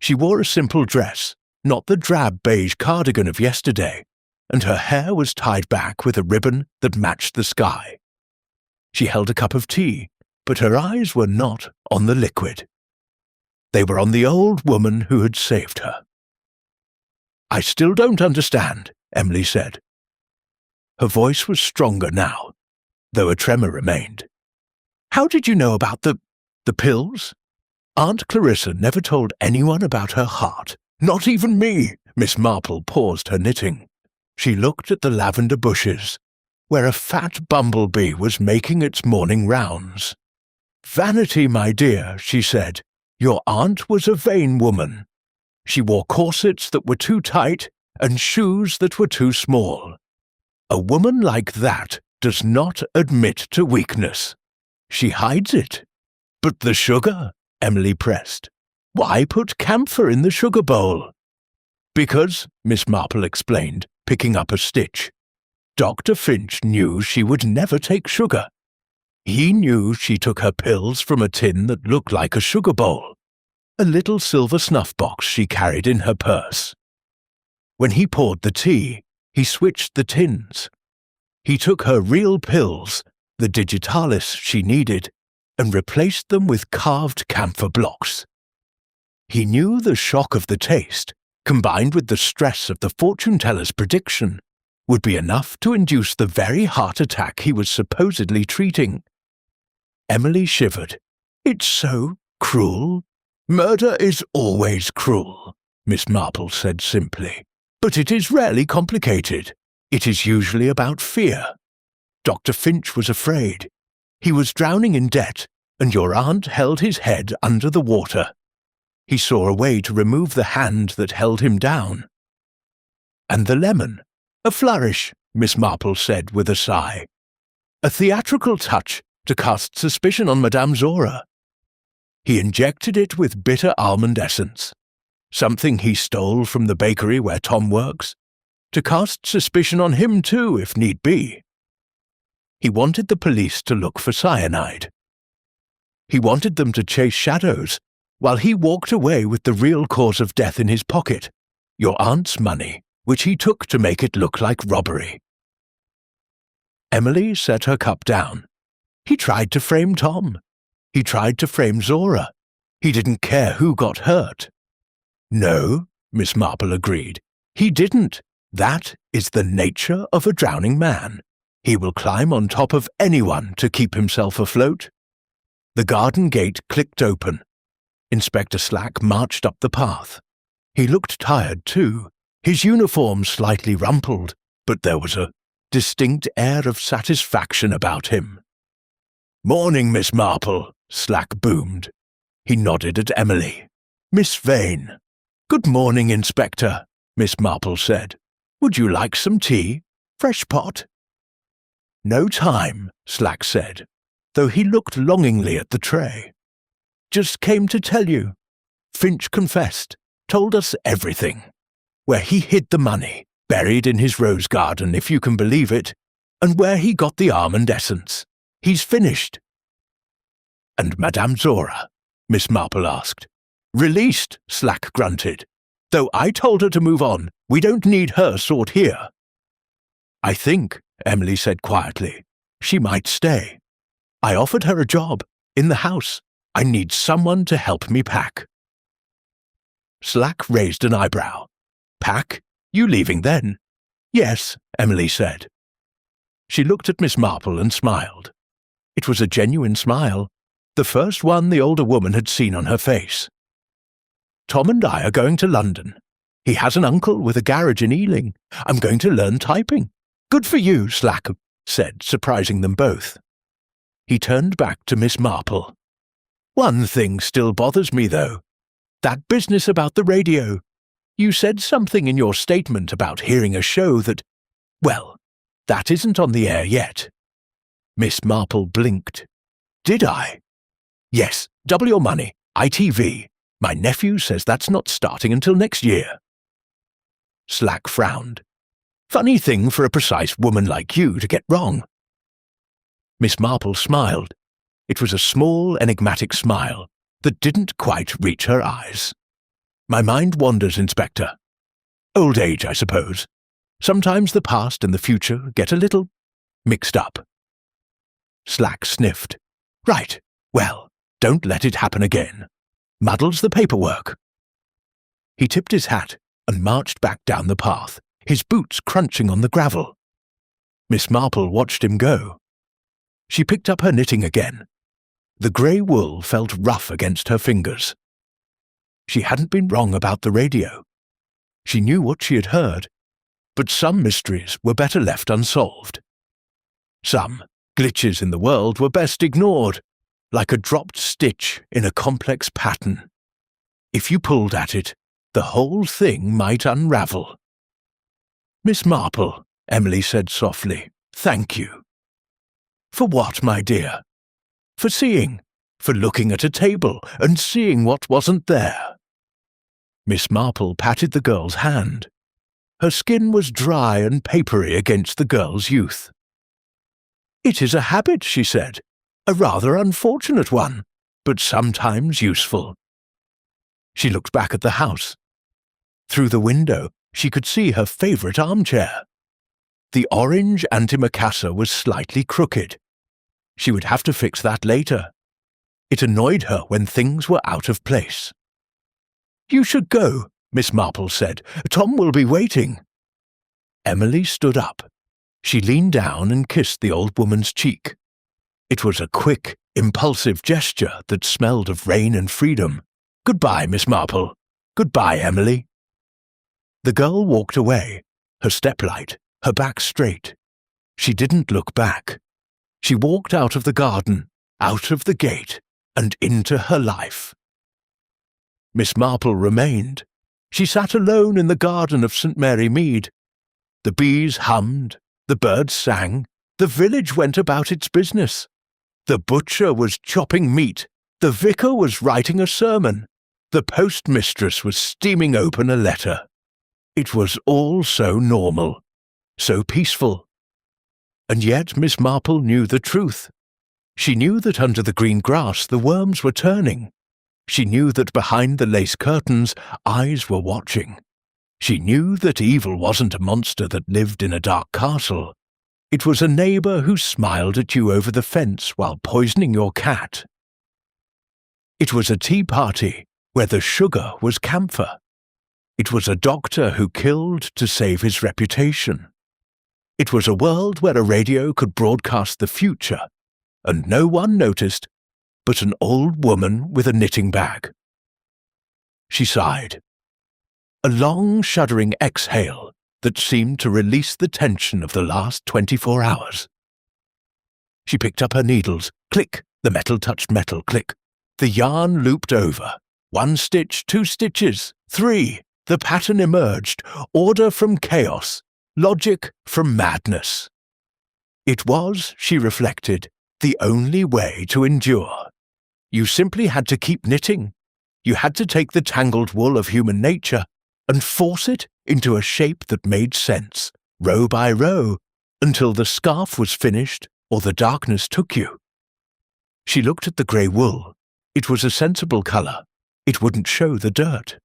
Speaker 1: She wore a simple dress, not the drab beige cardigan of yesterday, and her hair was tied back with a ribbon that matched the sky. She held a cup of tea, but her eyes were not on the liquid. They were on the old woman who had saved her. "I still don't understand," Emily said. Her voice was stronger now, though a tremor remained. "How did you know about the pills?" Aunt Clarissa never told anyone about her heart, not even me. Miss Marple paused her knitting. She looked at the lavender bushes, where a fat bumblebee was making its morning rounds. "Vanity, my dear," she said. "Your aunt was a vain woman. She wore corsets that were too tight and shoes that were too small. A woman like that does not admit to weakness. She hides it." "But the sugar?" Emily pressed. "Why put camphor in the sugar bowl?" "Because," Miss Marple explained, picking up a stitch, "Dr. Finch knew she would never take sugar. He knew she took her pills from a tin that looked like a sugar bowl, a little silver snuff box she carried in her purse. When he poured the tea, he switched the tins. He took her real pills, the digitalis she needed, and replaced them with carved camphor blocks. He knew the shock of the taste, combined with the stress of the fortune-teller's prediction, would be enough to induce the very heart attack he was supposedly treating." Emily shivered. "It's so cruel." "Murder is always cruel," Miss Marple said simply. "But it is rarely complicated. It is usually about fear. Dr. Finch was afraid. He was drowning in debt, and your aunt held his head under the water. He saw a way to remove the hand that held him down." "And the lemon? A flourish," Miss Marple said with a sigh. "A theatrical touch to cast suspicion on Madame Zora. He injected it with bitter almond essence, something he stole from the bakery where Tom works, to cast suspicion on him too, if need be. He wanted the police to look for cyanide. He wanted them to chase shadows, while he walked away with the real cause of death in his pocket, your aunt's money, which he took to make it look like robbery." Emily set her cup down. "He tried to frame Tom. He tried to frame Zora. He didn't care who got hurt." "No," Miss Marple agreed. "He didn't. That is the nature of a drowning man. He will climb on top of anyone to keep himself afloat." The garden gate clicked open. Inspector Slack marched up the path. He looked tired too, his uniform slightly rumpled, but there was a distinct air of satisfaction about him. "Morning, Miss Marple," Slack boomed. He nodded at Emily. "Miss Vane." "Good morning, Inspector," Miss Marple said. "Would you like some tea? Fresh pot?" "No time," Slack said. though he looked longingly at the tray. "Just came to tell you. Finch confessed, told us everything. Where he hid the money, buried in his rose garden, if you can believe it, and where he got the almond essence. He's finished." "And Madame Zora?" Miss Marple asked. "Released," Slack grunted. "Though I told her to move on. We don't need her sort here." "I think," Emily said quietly, "she might stay. I offered her a job, in the house. I need someone to help me pack." Slack raised an eyebrow. "Pack? You leaving then?" "Yes," Emily said. She looked at Miss Marple and smiled. It was a genuine smile, the first one the older woman had seen on her face. "Tom and I are going to London. He has an uncle with a garage in Ealing. I'm going to learn typing." "Good for you," Slack said, surprising them both. He turned back to Miss Marple. "One thing still bothers me, though. That business about the radio. You said something in your statement about hearing a show that, well, that isn't on the air yet." Miss Marple blinked. "Did I?" "Yes, double your money, ITV. My nephew says that's not starting until next year." Slack frowned. "Funny thing for a precise woman like you to get wrong." Miss Marple smiled. It was a small, enigmatic smile that didn't quite reach her eyes. "My mind wanders, Inspector. Old age, I suppose. Sometimes the past and the future get a little mixed up." Slack sniffed. "Right. Well, don't let it happen again. Muddles the paperwork." He tipped his hat and marched back down the path, his boots crunching on the gravel. Miss Marple watched him go. She picked up her knitting again. The grey wool felt rough against her fingers. She hadn't been wrong about the radio. She knew what she had heard, but some mysteries were better left unsolved. Some glitches in the world were best ignored, like a dropped stitch in a complex pattern. If you pulled at it, the whole thing might unravel. "Miss Marple," Emily said softly, "thank you." "For what, my dear?" "For seeing, for looking at a table and seeing what wasn't there." Miss Marple patted the girl's hand. Her skin was dry and papery against the girl's youth. "It is a habit," she said, "a rather unfortunate one, but sometimes useful." She looked back at the house. Through the window, she could see her favourite armchair. The orange antimacassar was slightly crooked. She would have to fix that later. It annoyed her when things were out of place. "You should go," Miss Marple said. "Tom will be waiting." Emily stood up. She leaned down and kissed the old woman's cheek. It was a quick, impulsive gesture that smelled of rain and freedom. "Goodbye, Miss Marple. Goodbye, Emily." The girl walked away, her step light, her back straight. She didn't look back. She walked out of the garden, out of the gate, and into her life. Miss Marple remained. She sat alone in the garden of St. Mary Mead. The bees hummed, the birds sang, the village went about its business. The butcher was chopping meat, the vicar was writing a sermon, the postmistress was steaming open a letter. It was all so normal, so peaceful. And yet Miss Marple knew the truth. She knew that under the green grass the worms were turning. She knew that behind the lace curtains eyes were watching. She knew that evil wasn't a monster that lived in a dark castle. It was a neighbour who smiled at you over the fence while poisoning your cat. It was a tea party where the sugar was camphor. It was a doctor who killed to save his reputation. It was a world where a radio could broadcast the future, and no one noticed but an old woman with a knitting bag. She sighed. A long, shuddering exhale that seemed to release the tension of the last 24 hours. She picked up her needles. Click! The metal touched metal. Click! The yarn looped over. 1 stitch, 2 stitches, 3. The pattern emerged. Order from chaos. Logic from madness. It was, she reflected, the only way to endure. You simply had to keep knitting. You had to take the tangled wool of human nature and force it into a shape that made sense, row by row, until the scarf was finished or the darkness took you. She looked at the grey wool. It was a sensible colour. It wouldn't show the dirt.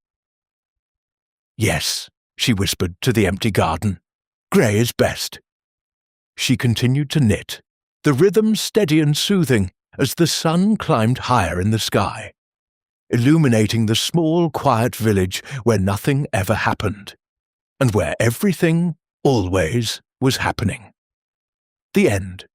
Speaker 1: Yes, she whispered to the empty garden. Grey is best. She continued to knit, the rhythm steady and soothing as the sun climbed higher in the sky, illuminating the small, quiet village where nothing ever happened, and where everything, always, was happening. The end.